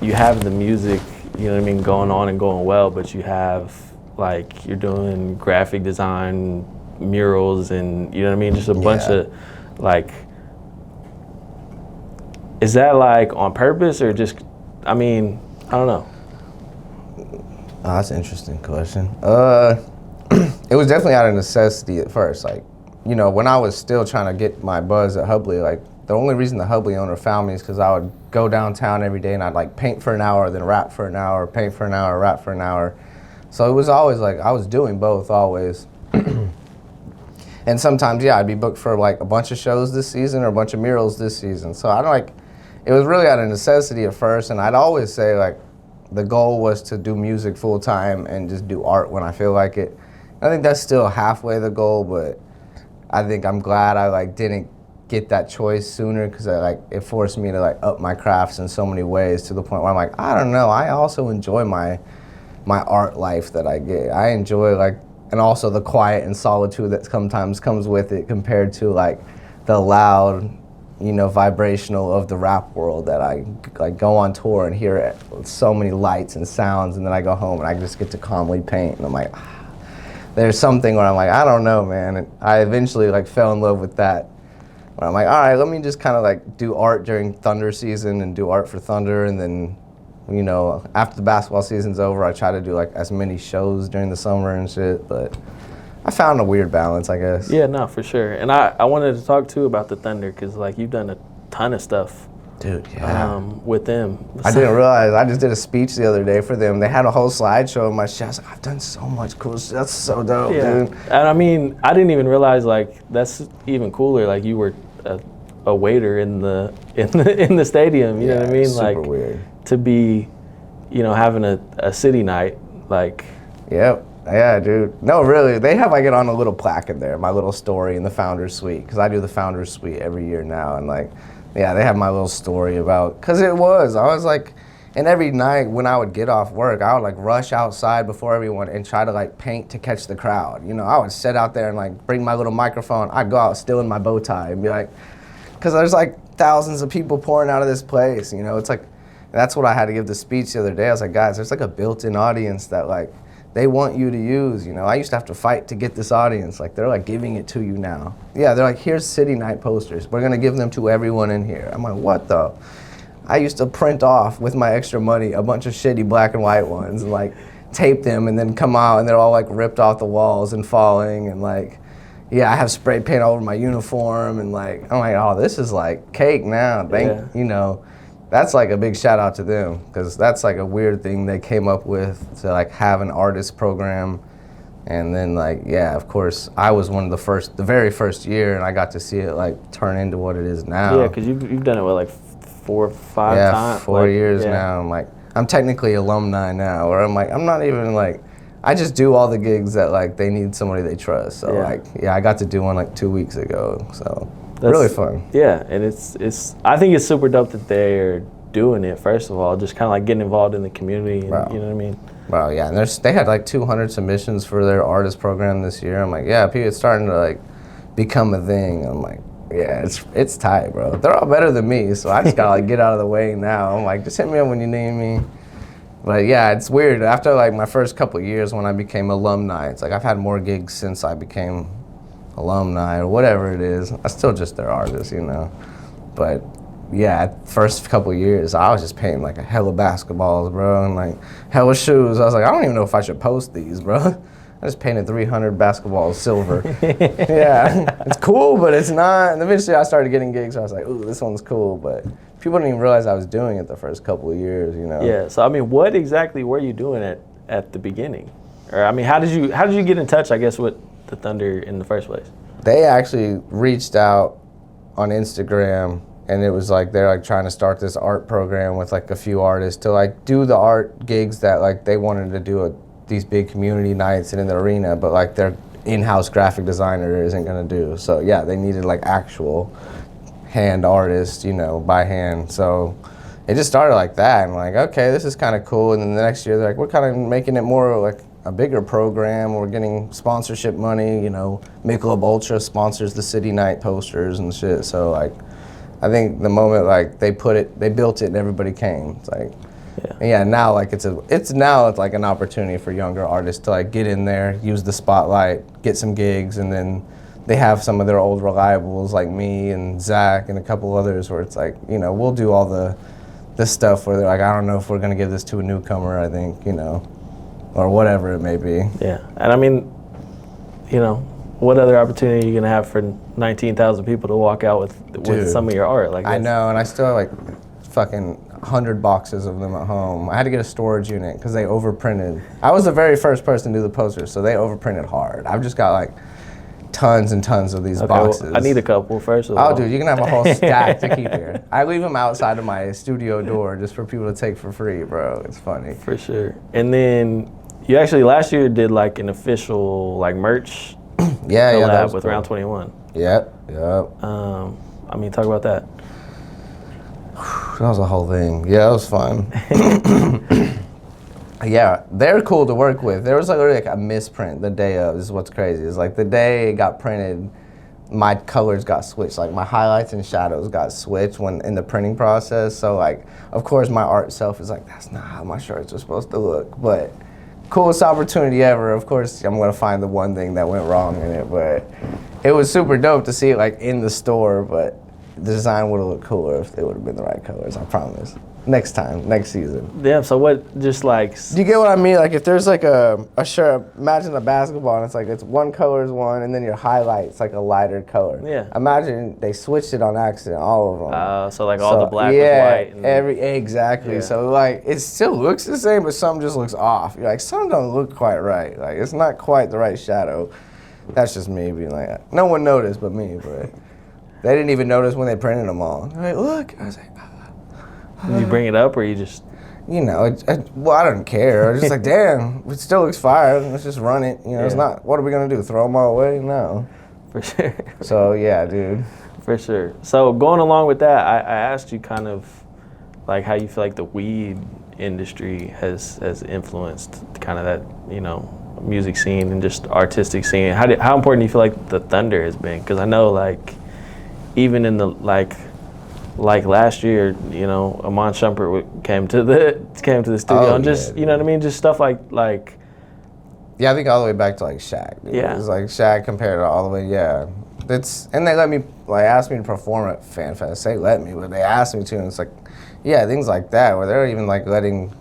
you have the music, going on and going well, but you have like you're doing graphic design, murals, and just a bunch of like, is that like on purpose or just, I don't know. Oh, that's an interesting question. It was definitely out of necessity at first. Like, when I was still trying to get my buzz at Hubley, like the only reason the Hubley owner found me is because I would go downtown every day and I'd like paint for an hour, then rap for an hour, paint for an hour, rap for an hour. So it was always like, I was doing both always. And sometimes, I'd be booked for like a bunch of shows this season or a bunch of murals this season. So it was really out of necessity at first. And I'd always say like, the goal was to do music full time and just do art when I feel like it. I think that's still halfway the goal, but I think I'm glad I like didn't get that choice sooner, because it forced me to like up my crafts in so many ways to the point where I'm like, I don't know, I also enjoy my art life that I get. I enjoy and also the quiet and solitude that sometimes comes with it compared to like the loud vibrational of the rap world that I like go on tour and hear it, so many lights and sounds, and then I go home and I just get to calmly paint, and I'm like, there's something where I'm like, I don't know, man. And I eventually like fell in love with that. Where I'm like, all right, let me just kind of like do art during Thunder season and do art for Thunder, and then, after the basketball season's over, I try to do like as many shows during the summer and shit. But I found a weird balance, I guess. Yeah, no, for sure. And I wanted to talk too about the Thunder, because like you've done a ton of stuff. Dude, yeah. With them. I didn't realize. I just did a speech the other day for them. They had a whole slideshow of my shit. I was like, I've done so much cool shit. That's so dope, dude. And I mean, I didn't even realize like that's even cooler. Like you were a waiter in the stadium. You know what I mean? Super like weird. To be, having a city night like. Yep. Yeah, dude. No, really. They have like it on a little plaque in there. My little story in the Founders Suite, because I do the Founders Suite every year now, and like. Yeah, they have my little story about, because I was like, and every night when I would get off work, I would like rush outside before everyone and try to like paint to catch the crowd. I would sit out there and like bring my little microphone. I'd go out still in my bow tie and be like, because there's like thousands of people pouring out of this place, it's like, that's what I had to give the speech the other day. I was like, guys, there's like a built-in audience that like, they want you to use, I used to have to fight to get this audience. Like, they're like giving it to you now. Yeah, they're like, here's city night posters. We're gonna give them to everyone in here. I'm like, what the? I used to print off with my extra money a bunch of shitty black and white ones and like tape them and then come out and they're all like ripped off the walls and falling and like, yeah, I have spray paint all over my uniform and like, I'm like, oh, this is like cake now. That's like a big shout out to them, because that's like a weird thing they came up with to like have an artist program. And then like, yeah, of course, I was one of the very first year, and I got to see it like turn into what it is now. Yeah, because you've done it with like 4 or 5 times. 4 years now. I'm technically alumni now, or I'm like, I'm not even like, I just do all the gigs that like they need somebody they trust. So I got to do one like 2 weeks ago, so. That's really fun. Yeah, and it's. I think it's super dope that they're doing it. First of all, just kind of like getting involved in the community. And, you know what I mean? Wow, yeah, and they had like 200 submissions for their artist program this year. I'm like, yeah, it's starting to like become a thing. I'm like, yeah, it's tight, bro. They're all better than me, so I just gotta like get out of the way now. I'm like, just hit me up when you need me. But yeah, it's weird. After like my first couple of years when I became alumni, it's like I've had more gigs since I became alumni or whatever it is. I'm still just their artist, But yeah, first couple of years, I was just painting like a hella basketballs, bro, and like hella shoes. I was like, I don't even know if I should post these, bro. I just painted 300 basketballs silver. Yeah, it's cool, but it's not. And eventually I started getting gigs, so I was like, ooh, this one's cool. But people didn't even realize I was doing it the first couple of years, Yeah, so I mean, what exactly were you doing at the beginning? Or I mean, how did you get in touch, I guess, with the Thunder in the first place? They actually reached out on Instagram, and it was like they're like trying to start this art program with like a few artists to like do the art gigs that like they wanted to do these big community nights and in the arena, but like their in-house graphic designer isn't gonna do. So yeah, they needed like actual hand artists, by hand. So it just started like that, and like, okay, this is kind of cool. And then the next year they're like, we're kind of making it more like a bigger program. We're getting sponsorship money, Michelob Ultra sponsors the city night posters and shit. So like, I think the moment like they built it and everybody came. It's like, yeah, now like it's like an opportunity for younger artists to like get in there, use the spotlight, get some gigs, and then they have some of their old reliables like me and Zach and a couple others where it's like, we'll do all the stuff where they're like, I don't know if we're gonna give this to a newcomer, I think, or whatever it may be. Yeah, and I mean, what other opportunity are you gonna have for 19,000 people to walk out with some of your art? Like, I know, and I still have like fucking 100 boxes of them at home. I had to get a storage unit because they overprinted. I was the very first person to do the posters, so they overprinted hard. I've just got like tons and tons of these boxes. Well, I need a couple first of all. Oh, dude, you can have a whole stack to keep here. I leave them outside of my studio door just for people to take for free, bro. It's funny. For sure. And then you actually last year did like an official like merch collab with cool. Round 21. Yep. I mean, talk about that. That was a whole thing. Yeah, it was fun. Yeah, they're cool to work with. There was like literally like a misprint the day of. This is what's crazy. It's like the day it got printed, my colors got switched. Like my highlights and shadows got switched when in the printing process. So like, of course, my art self is like, that's not how my shirts are supposed to look. But coolest opportunity ever. Of course, I'm gonna find the one thing that went wrong in it, but it was super dope to see it like in the store. But the design would have looked cooler if they would have been the right colors. I promise. Next time, next season. Yeah, so what, just like... Do you get what I mean? Like if there's like a shirt, imagine a basketball and it's like, it's one color is one and then your highlight's like a lighter color. Yeah. Imagine they switched it on accident, all of them. So like all the black was white. And Exactly. Yeah. So like it still looks the same, but some just looks off. You're like, some don't look quite right. Like it's not quite the right shadow. That's just me being like, no one noticed but me, but they didn't even notice when they printed them all. They're like, look. I was like, did you bring it up or you just... You know, well, I don't care. I was just like, damn, it still looks fire. Let's just run it. You know, It's not, what are we going to do, throw them all away? No. For sure. So, yeah, dude. For sure. So, going along with that, I asked you kind of like how you feel like the weed industry has influenced kind of that, you know, music scene and just artistic scene. How important do you feel like the Thunder has been? Because I know, like, even in the, like last year, you know, Iman Shumpert came to the studio and just, you know what I mean, just stuff like. Yeah, I think all the way back to like Shaq. Dude. Yeah, it was like Shaq compared to all the way. Yeah, and they let me asked me to perform at Fan Fest. They let me, but they asked me to, and it's like, yeah, things like that where they're even like letting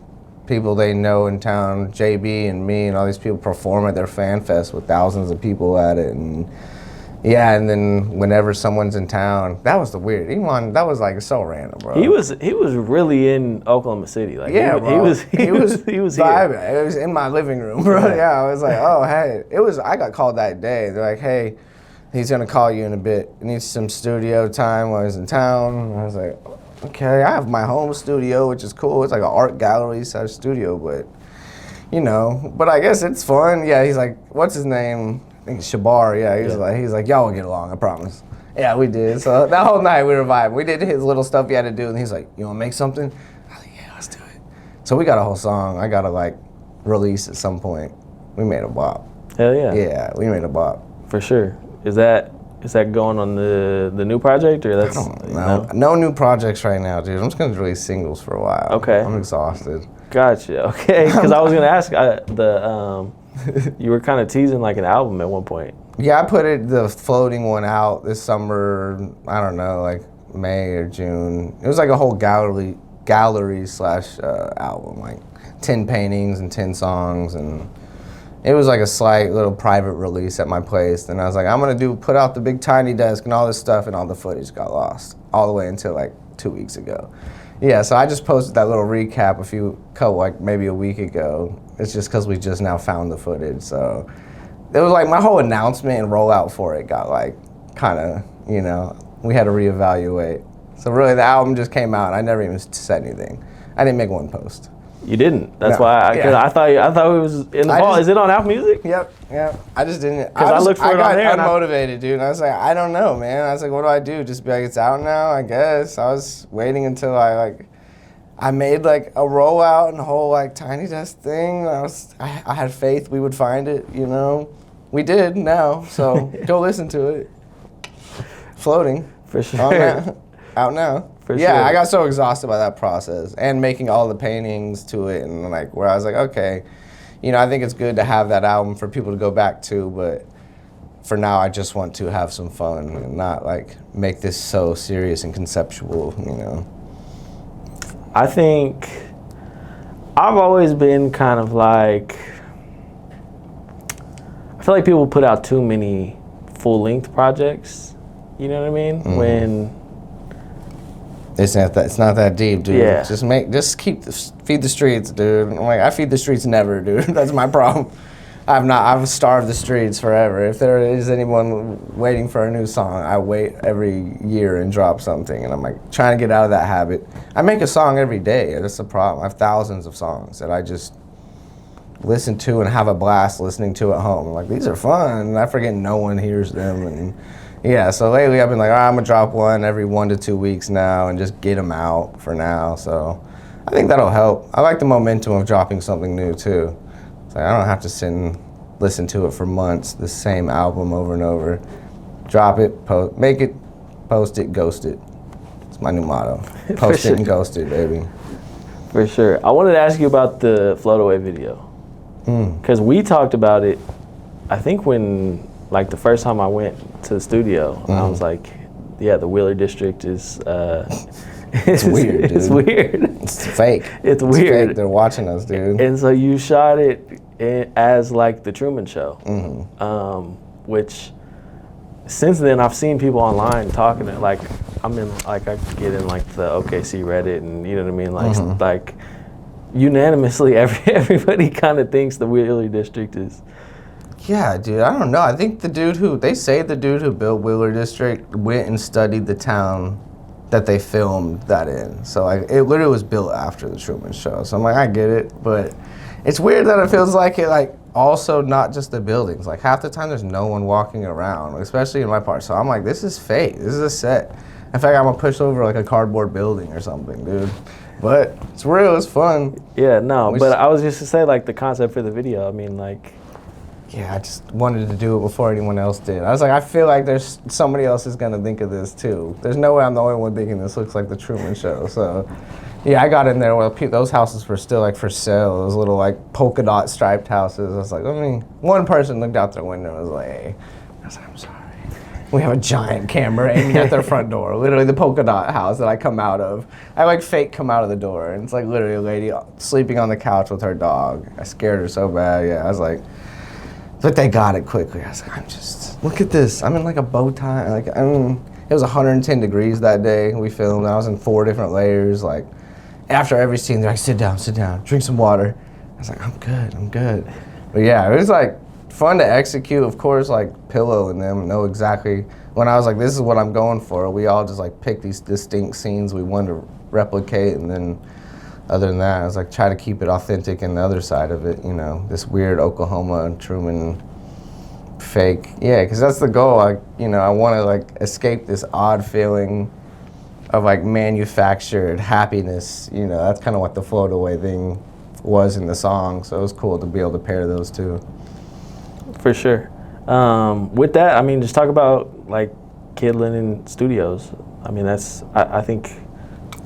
people they know in town, JB and me and all these people perform at their Fan Fest with thousands of people at it and. Yeah, and then whenever someone's in town, that was the weird. Iman, that was like so random, bro. He was really in Oklahoma City, like yeah, he was here. It was in my living room, bro. Yeah, I was like, oh hey, I got called that day. They're like, hey, he's gonna call you in a bit. He needs some studio time while he's in town. And I was like, okay, I have my home studio, which is cool. It's like an art gallery size studio, but you know, but I guess it's fun. Yeah, he's like, what's his name? I think Shabar, yeah, he's like, y'all will get along, I promise. Yeah, we did. So that whole night we were vibing. We did his little stuff he had to do, and he's like, you wanna make something? I was like, yeah, let's do it. So we got a whole song. I gotta like release at some point. We made a bop. Hell yeah. Yeah, we made a bop. For sure. Is that going on the new project or that's? I don't know. No new projects right now, dude. I'm just gonna release singles for a while. Okay. I'm exhausted. Gotcha. Okay, because I was gonna ask you were kind of teasing like an album at one point. Yeah, I put the floating one out this summer. I don't know, like May or June. It was like a whole gallery slash album, like 10 paintings and 10 songs, and it was like a slight little private release at my place. And I was like, I'm gonna put out the big tiny desk and all this stuff, and all the footage got lost all the way until like 2 weeks ago. Yeah, so I just posted that little recap like maybe a week ago. It's just because we just now found the footage. So it was like my whole announcement and rollout for it got like kind of, you know, we had to reevaluate. So really the album just came out and I never even said anything. I didn't make one post. You didn't? That's why I thought it was in the fall. Is it on Apple Music? Yep. I just didn't. Because I looked for it on there. I got unmotivated, dude. And I was like, I don't know, man. I was like, what do I do? Just be like, it's out now, I guess. I was waiting until I made like a rollout and a whole like tiny desk thing. I had faith we would find it, you know. We did now, so go listen to it. Floating. For sure. Out now. For sure. I got so exhausted by that process and making all the paintings to it and like where I was like, okay, you know, I think it's good to have that album for people to go back to, but for now I just want to have some fun and not like make this so serious and conceptual, you know. I think I've always been kind of like, I feel like people put out too many full-length projects, you know what I mean? Mm-hmm. When it's not that deep, dude. Yeah. Just feed the streets, dude. I'm like, I feed the streets never, dude. That's my problem. I've starved the streets forever. If there is anyone waiting for a new song, I wait every year and drop something, and I'm like trying to get out of that habit. I make a song every day. That's the problem. I have thousands of songs that I just listen to and have a blast listening to at home. I'm like, these are fun, and I forget no one hears them. And yeah, so lately I've been like, I'm gonna drop one every 1 to 2 weeks now and just get them out for now. So I think that'll help. I like the momentum of dropping something new too. It's like I don't have to sit and listen to it for months, the same album over and over. Drop it, make it, post it, ghost it. It's my new motto. Post it and ghost it, baby. For sure. I wanted to ask you about the Float Away video. Because we talked about it, I think when, like the first time I went to the studio, I was like, yeah, the Wheeler District is... it's weird, dude. It's weird. It's fake. It's weird. Fake. They're watching us, dude. And so you shot it as like the Truman Show, which since then I've seen people online talking it. Like I get in like the OKC Reddit, and you know what I mean. Like unanimously, everybody kind of thinks the Wheeler District is. Yeah, dude. I don't know. I think the dude who built Wheeler District went and studied the town that they filmed that in. So like it literally was built after the Truman Show. So I'm like, I get it, but it's weird that it feels like it like also not just the buildings. Like half the time there's no one walking around, especially in my part. So I'm like, this is fake. This is a set. In fact, I'm gonna push over like a cardboard building or something, dude. But it's real. It's fun. Yeah, no. But I was just to say like the concept for the video. I mean, like. Yeah, I just wanted to do it before anyone else did. I was like, I feel like there's somebody else is gonna think of this too. There's no way I'm the only one thinking this looks like the Truman Show. So, yeah, I got in there where those houses were still like for sale. Those little like polka dot striped houses. I was like, one person looked out their window and was like, hey. I was like, I'm sorry. We have a giant camera aiming at their front door. Literally the polka dot house that I come out of. I like fake come out of the door, and it's like literally a lady sleeping on the couch with her dog. I scared her so bad. Yeah, I was like. But they got it quickly. I was like, look at this. I'm in like a bow tie. Like, it was 110 degrees that day we filmed. I was in 4 different layers. Like, after every scene, they're like, sit down, drink some water. I was like, I'm good. But yeah, it was like fun to execute. Of course, like Pillow and them know exactly. When I was like, this is what I'm going for, we all just like picked these distinct scenes we wanted to replicate, and then other than that, I was like, try to keep it authentic in the other side of it, you know, this weird Oklahoma and Truman fake. Yeah, because that's the goal. Like, you know, I want to like escape this odd feeling of like manufactured happiness. You know, that's kind of what the Float Away thing was in the song. So it was cool to be able to pair those two. For sure. With that, I mean, just talk about like Kid Lennon Studios. I mean, that's, I think,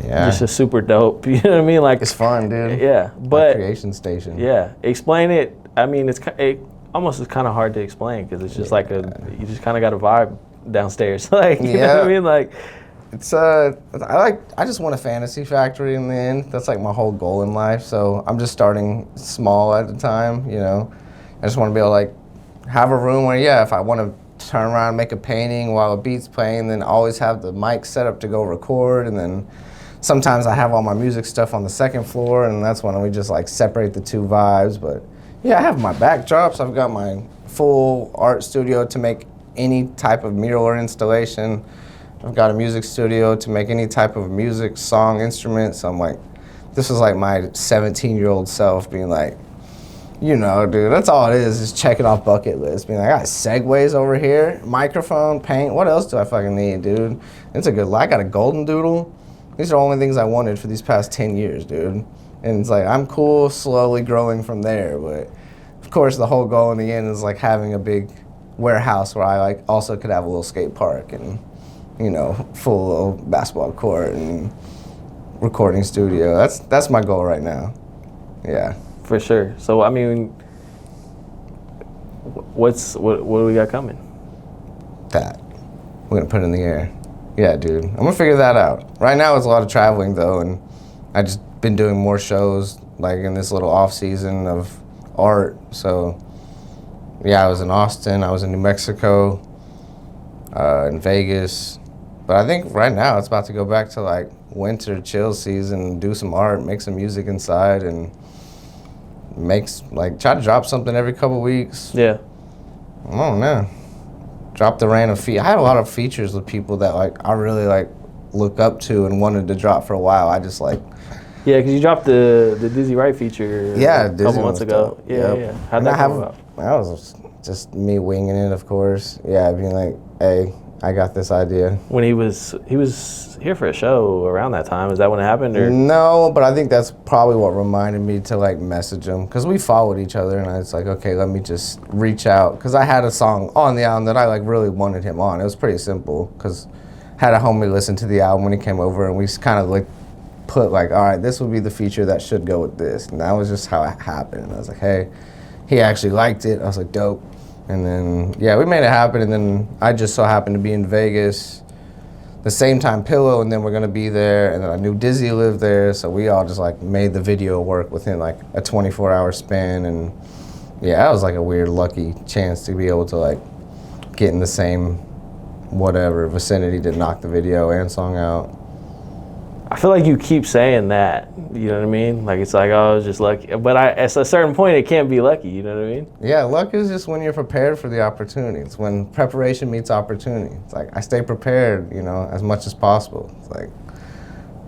just a super dope, you know what I mean? Like, it's fun, dude. Yeah, but my creation station. Yeah, explain it. I mean, it almost is kind of hard to explain because it's just like you just kind of got a vibe downstairs. Like, you know what I mean? Like, it's I just want a fantasy factory in the end. That's like my whole goal in life. So I'm just starting small at the time, you know. I just want to be able to like have a room where, if I want to turn around and make a painting while a beat's playing, then always have the mic set up to go record, and then sometimes I have all my music stuff on the second floor, and that's when we just like separate the two vibes. But yeah, I have my backdrops. I've got my full art studio to make any type of mural or installation. I've got a music studio to make any type of music, song, instrument. So I'm like, this is like my 17-year-old self being like, you know, dude, that's all it is checking off bucket list. Being like, I got segways over here, microphone, paint. What else do I fucking need, dude? It's a good life. I got a golden doodle. These are the only things I wanted for these past 10 years, dude. And it's like, I'm cool, slowly growing from there. But of course, the whole goal in the end is like having a big warehouse where I like also could have a little skate park and, you know, full little basketball court and recording studio. That's my goal right now. Yeah. For sure. So I mean, what do we got coming? That we're gonna put it in the air. Yeah, dude. I'm gonna figure that out. Right now it's a lot of traveling though, and I just been doing more shows like in this little off season of art. So yeah, I was in Austin, I was in New Mexico, in Vegas. But I think right now it's about to go back to like winter chill season, do some art, make some music inside, and try to drop something every couple weeks. Yeah. I don't know. Drop the random I have a lot of features with people that like I really like look up to and wanted to drop for a while. I just like. Yeah, because you dropped the Dizzy Wright feature a couple months ago. Dope. Yeah. How'd that come about? That was just me winging it, of course. Yeah, being like, hey, I got this idea. When he was here for a show around that time. Is that when it happened? Or? No, but I think that's probably what reminded me to like message him, because we followed each other, and I was like, okay, let me just reach out, because I had a song on the album that I like really wanted him on. It was pretty simple, because had a homie listen to the album when he came over, and we kind of like put like, all right, this would be the feature that should go with this, and that was just how it happened. And I was like, hey, he actually liked it. I was like, dope. And then yeah, we made it happen. And then I just so happened to be in Vegas the same time Pillow, and then we're gonna be there, and then I knew Dizzy lived there, so we all just like made the video work within like a 24-hour span. And yeah, that was like a weird lucky chance to be able to like get in the same whatever vicinity to knock the video and song out. I feel like you keep saying that, you know what I mean? Like, it's like, oh, I was just lucky. But at a certain point, it can't be lucky, you know what I mean? Yeah, luck is just when you're prepared for the opportunity. It's when preparation meets opportunity. It's like, I stay prepared, you know, as much as possible. It's like,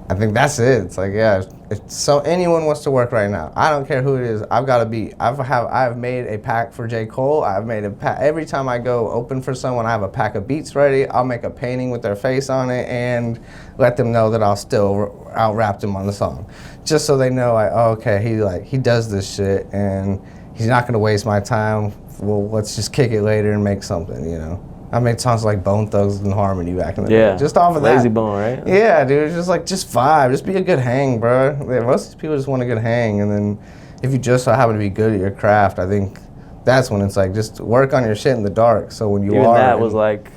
I think that's it. It's like, yeah, so anyone wants to work right now, I don't care who it is, I've got to be. I've made a pack for J. Cole. I've made a pack. Every time I go open for someone, I have a pack of beats ready. I'll make a painting with their face on it and let them know that I'll rap them on the song. Just so they know, like, oh, okay, he does this shit and he's not going to waste my time. Well, let's just kick it later and make something, you know? I made songs like Bone Thugs and Harmony back in the day. Just off of that. Lazy Bone, right? Yeah, dude. Just vibe. Just be a good hang, bro. Most of these people just want a good hang, and then if you just so happen to be good at your craft, I think that's when it's like just work on your shit in the dark. So when you Even that was like,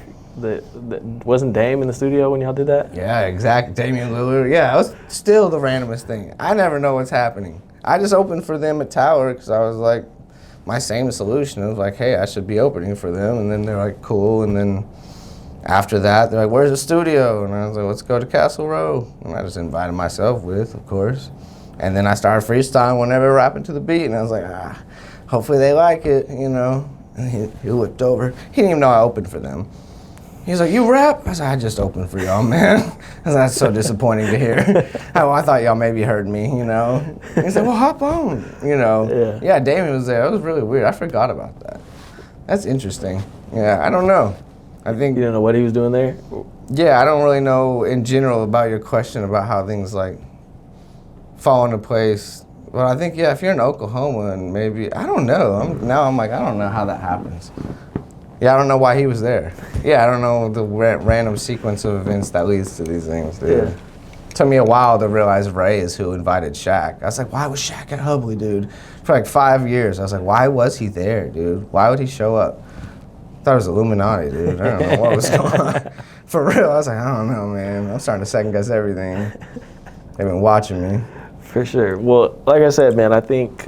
wasn't Dame in the studio when y'all did that? Yeah, exactly. Damian Lillard. Yeah, it was still the randomest thing. I never know what's happening. I just opened for them at Tower because I was like, my same solution. It was like, hey, I should be opening for them. And then they're like, cool. And then after that, they're like, where's the studio? And I was like, let's go to Castle Row. And I just invited myself with, of course. And then I started freestyling whenever rapping to the beat. And I was like, hopefully they like it, you know. And he looked over. He didn't even know I opened for them. He's like, you rap? I said, I just opened for y'all, man. I said, that's so disappointing to hear. I thought y'all maybe heard me, you know. He said, well, hop on, you know. Yeah, Damien was there. It was really weird. I forgot about that. That's interesting. Yeah, I don't know. I think... You don't know what he was doing there? Yeah, I don't really know in general about your question about how things, like, fall into place. But I think, yeah, if you're in Oklahoma and maybe... I don't know. I'm like, I don't know how that happens. Yeah, I don't know why he was there. Yeah, I don't know the random sequence of events that leads to these things, dude. Yeah. It took me a while to realize Ray is who invited Shaq. I was like, why was Shaq at Hubley, dude? For like 5 years, I was like, why was he there, dude? Why would he show up? I thought it was Illuminati, dude. I don't know what was going on. For real, I was like, I don't know, man. I'm starting to second guess everything. They've been watching me. For sure. Well, like I said, man, I think...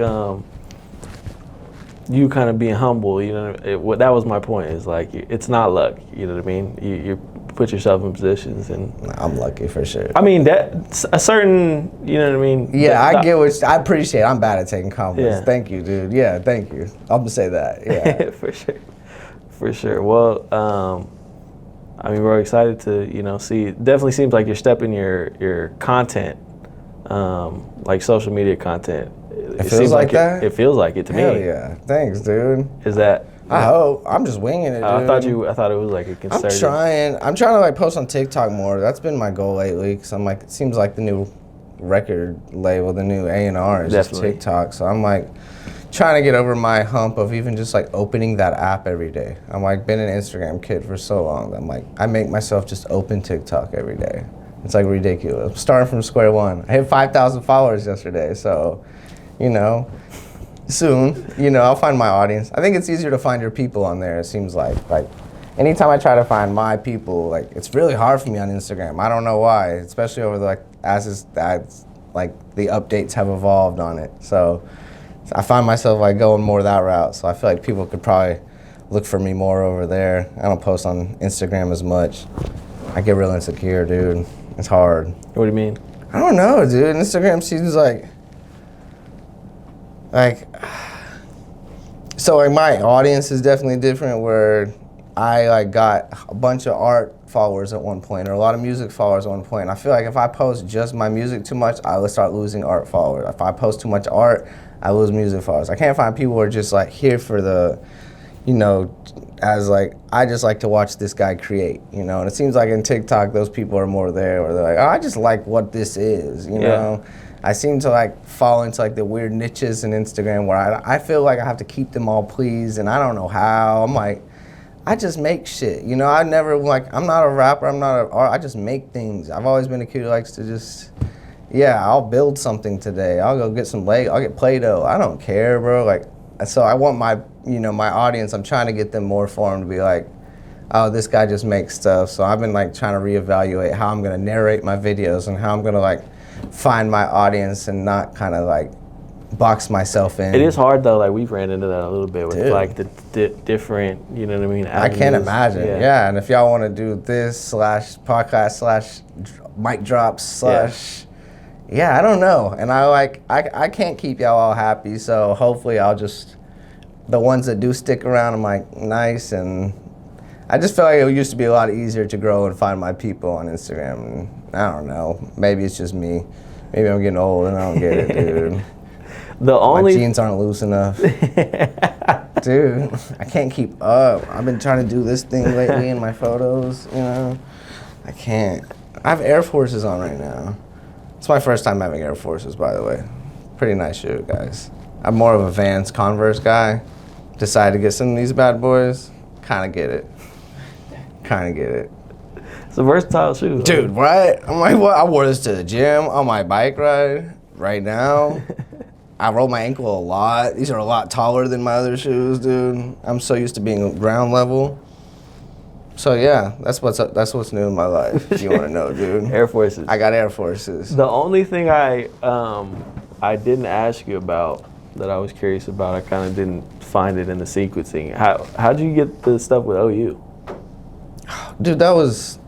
you kind of being humble, you know, that was my point. Is like, it's not luck, you know what I mean? You put yourself in positions, and I'm lucky for sure. I mean, that's a certain, you know what I mean? Yeah, I get what I appreciate. I'm bad at taking compliments. Yeah. Thank you, dude. Yeah, thank you. I'm gonna say that. Yeah, for sure. Well, I mean, we're excited to, you know, see. It definitely seems like you're stepping your content, like social media content. It feels like that? It feels like it to me. Hell yeah. Thanks, dude. Is that... I hope. I'm just winging it, dude. I thought it was like a concerted... I'm trying to like post on TikTok more. That's been my goal lately, because I'm like, it seems like the new record label, the new A&R is just TikTok. So I'm like trying to get over my hump of even just like opening that app every day. I'm like been an Instagram kid for so long. I'm like, I make myself just open TikTok every day. It's like ridiculous. I'm starting from square one. I hit 5,000 followers yesterday, so... You know, soon, you know, I'll find my audience. I think it's easier to find your people on there, it seems like. Like, anytime I try to find my people, like, it's really hard for me on Instagram. I don't know why, especially over, the updates have evolved on it. So, I find myself, like, going more that route. So, I feel like people could probably look for me more over there. I don't post on Instagram as much. I get real insecure, dude. It's hard. What do you mean? I don't know, dude. Instagram seems like, so like my audience is definitely different, where I like got a bunch of art followers at one point, or a lot of music followers at one point. And I feel like if I post just my music too much, I would start losing art followers. If I post too much art, I lose music followers. I can't find people who are just like here for the, you know, as like, I just like to watch this guy create, you know? And it seems like in TikTok, those people are more there where they're like, oh, I just like what this is, you know? I seem to like fall into like the weird niches in Instagram where I feel like I have to keep them all pleased and I don't know how. I'm like, I just make shit, you know? I never like, I'm not a rapper, I just make things. I've always been a kid who likes to just, yeah, I'll build something today. I'll go get some I'll get Play-Doh. I don't care, bro. Like, so I want my, you know, my audience, I'm trying to get them more formed to be like, oh, this guy just makes stuff. So I've been like trying to reevaluate how I'm gonna narrate my videos and how I'm gonna like find my audience and not kind of like box myself in. It is hard though, like we've ran into that a little bit with like the different, you know what I mean, avenues. I can't imagine, yeah. And if y'all wanna do this /podcast/ mic drops / yeah, I don't know. And I can't keep y'all all happy, so hopefully I'll just, the ones that do stick around, I'm like, nice. And I just feel like it used to be a lot easier to grow and find my people on Instagram. And I don't know, maybe it's just me. Maybe I'm getting old and I don't get it, dude. My jeans aren't loose enough. Dude, I can't keep up. I've been trying to do this thing lately in my photos, you know? I can't. I have Air Forces on right now. It's my first time having Air Forces, by the way. Pretty nice shoe, guys. I'm more of a Vans Converse guy. Decided to get some of these bad boys. Kind of get it. It's a versatile shoe. Dude, right? I'm like, what? I wore this to the gym on my bike ride right now. I roll my ankle a lot. These are a lot taller than my other shoes, dude. I'm so used to being ground level. So yeah, that's what's new in my life. If you want to know, dude. Air Forces. I got Air Forces. The only thing I didn't ask you about that I was curious about, I kind of didn't find it in the sequencing. How'd you get the stuff with OU? Dude, that was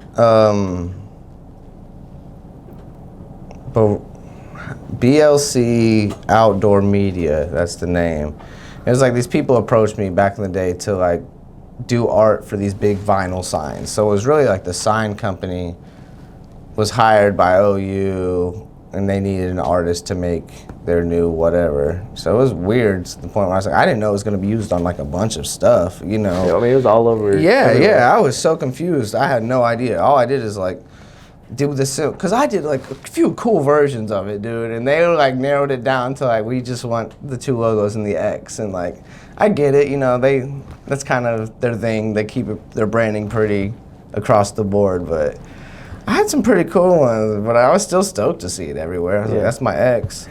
BLC Outdoor Media. That's the name. It was like these people approached me back in the day to like do art for these big vinyl signs. So it was really like the sign company was hired by OU and they needed an artist to make their new whatever. So it was weird to the point where I was like, I didn't know it was gonna be used on like a bunch of stuff, you know? Yeah, I mean, it was all over. Yeah, I was so confused. I had no idea. All I did is like, do this, cause I did like a few cool versions of it, dude, and they like narrowed it down to like, we just want the 2 logos and the X, and like, I get it, you know, that's kind of their thing. They keep their branding pretty across the board, but I had some pretty cool ones, but I was still stoked to see it everywhere. I was like, that's my X.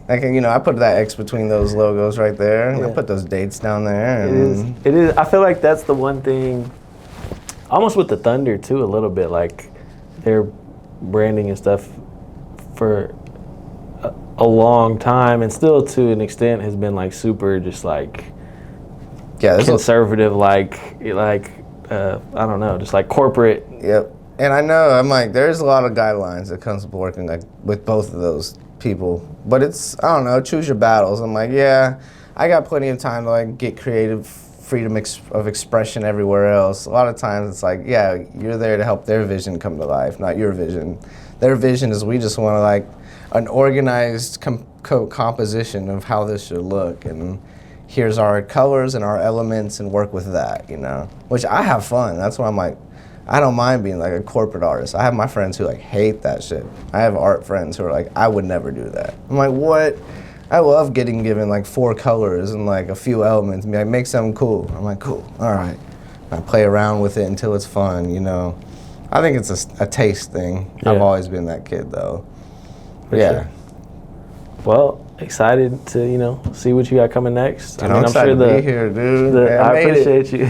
Like, you know, I put that X between those logos right there, and I put those dates down there. And it is. I feel like that's the one thing, almost with the Thunder too, a little bit, like their branding and stuff for a long time, and still to an extent has been like super just like conservative, like I don't know, just like corporate. Yep. And I know, I'm like, there's a lot of guidelines that comes with working like with both of those people, but it's, I don't know, choose your battles. I'm like, yeah, I got plenty of time to like get creative, freedom of expression everywhere else. A lot of times it's like, yeah, you're there to help their vision come to life, not your vision. Their vision is we just want to like an organized composition of how this should look, and here's our colors and our elements and work with that, you know, which I have fun. That's why I'm like, I don't mind being like a corporate artist. I have my friends who like hate that shit. I have art friends who are like, I would never do that. I'm like, what? I love getting given like 4 colors and like a few elements and be like, make something cool. I'm like, cool, all right. I play around with it until it's fun, you know. I think it's a taste thing. Yeah. I've always been that kid though. Yeah. Sure. Well, excited to, you know, see what you got coming next. Dude, I'm excited to be here, dude. I appreciate you.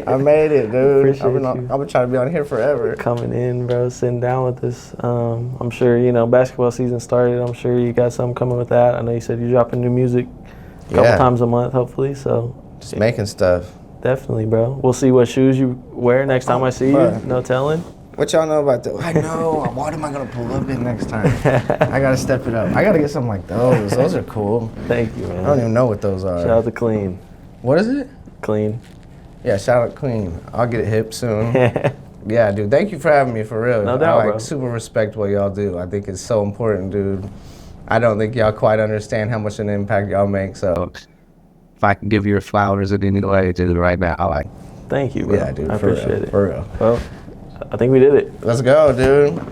I made it, dude. I've been trying to be on here forever. Coming in, bro, sitting down with us. I'm sure, you know, basketball season started. I'm sure you got something coming with that. I know you said you're dropping new music a couple times a month, hopefully. So just making stuff. Definitely, bro. We'll see what shoes you wear next time I see you. No telling. What y'all know about that? I know. What am I going to pull up in next time? I got to step it up. I got to get something like those. Those are cool. Thank you, man. I don't even know what those are. Shout out to Clean. What is it? Clean. Yeah, shout out Clean. I'll get it hip soon. Yeah, dude. Thank you for having me, for real. No doubt, bro. Super respect what y'all do. I think it's so important, dude. I don't think y'all quite understand how much an impact y'all make, so if I can give your flowers in any way, do it right now. Thank you, bro. Yeah, dude. I for appreciate real, it. For real. Well, I think we did it. Let's go, dude.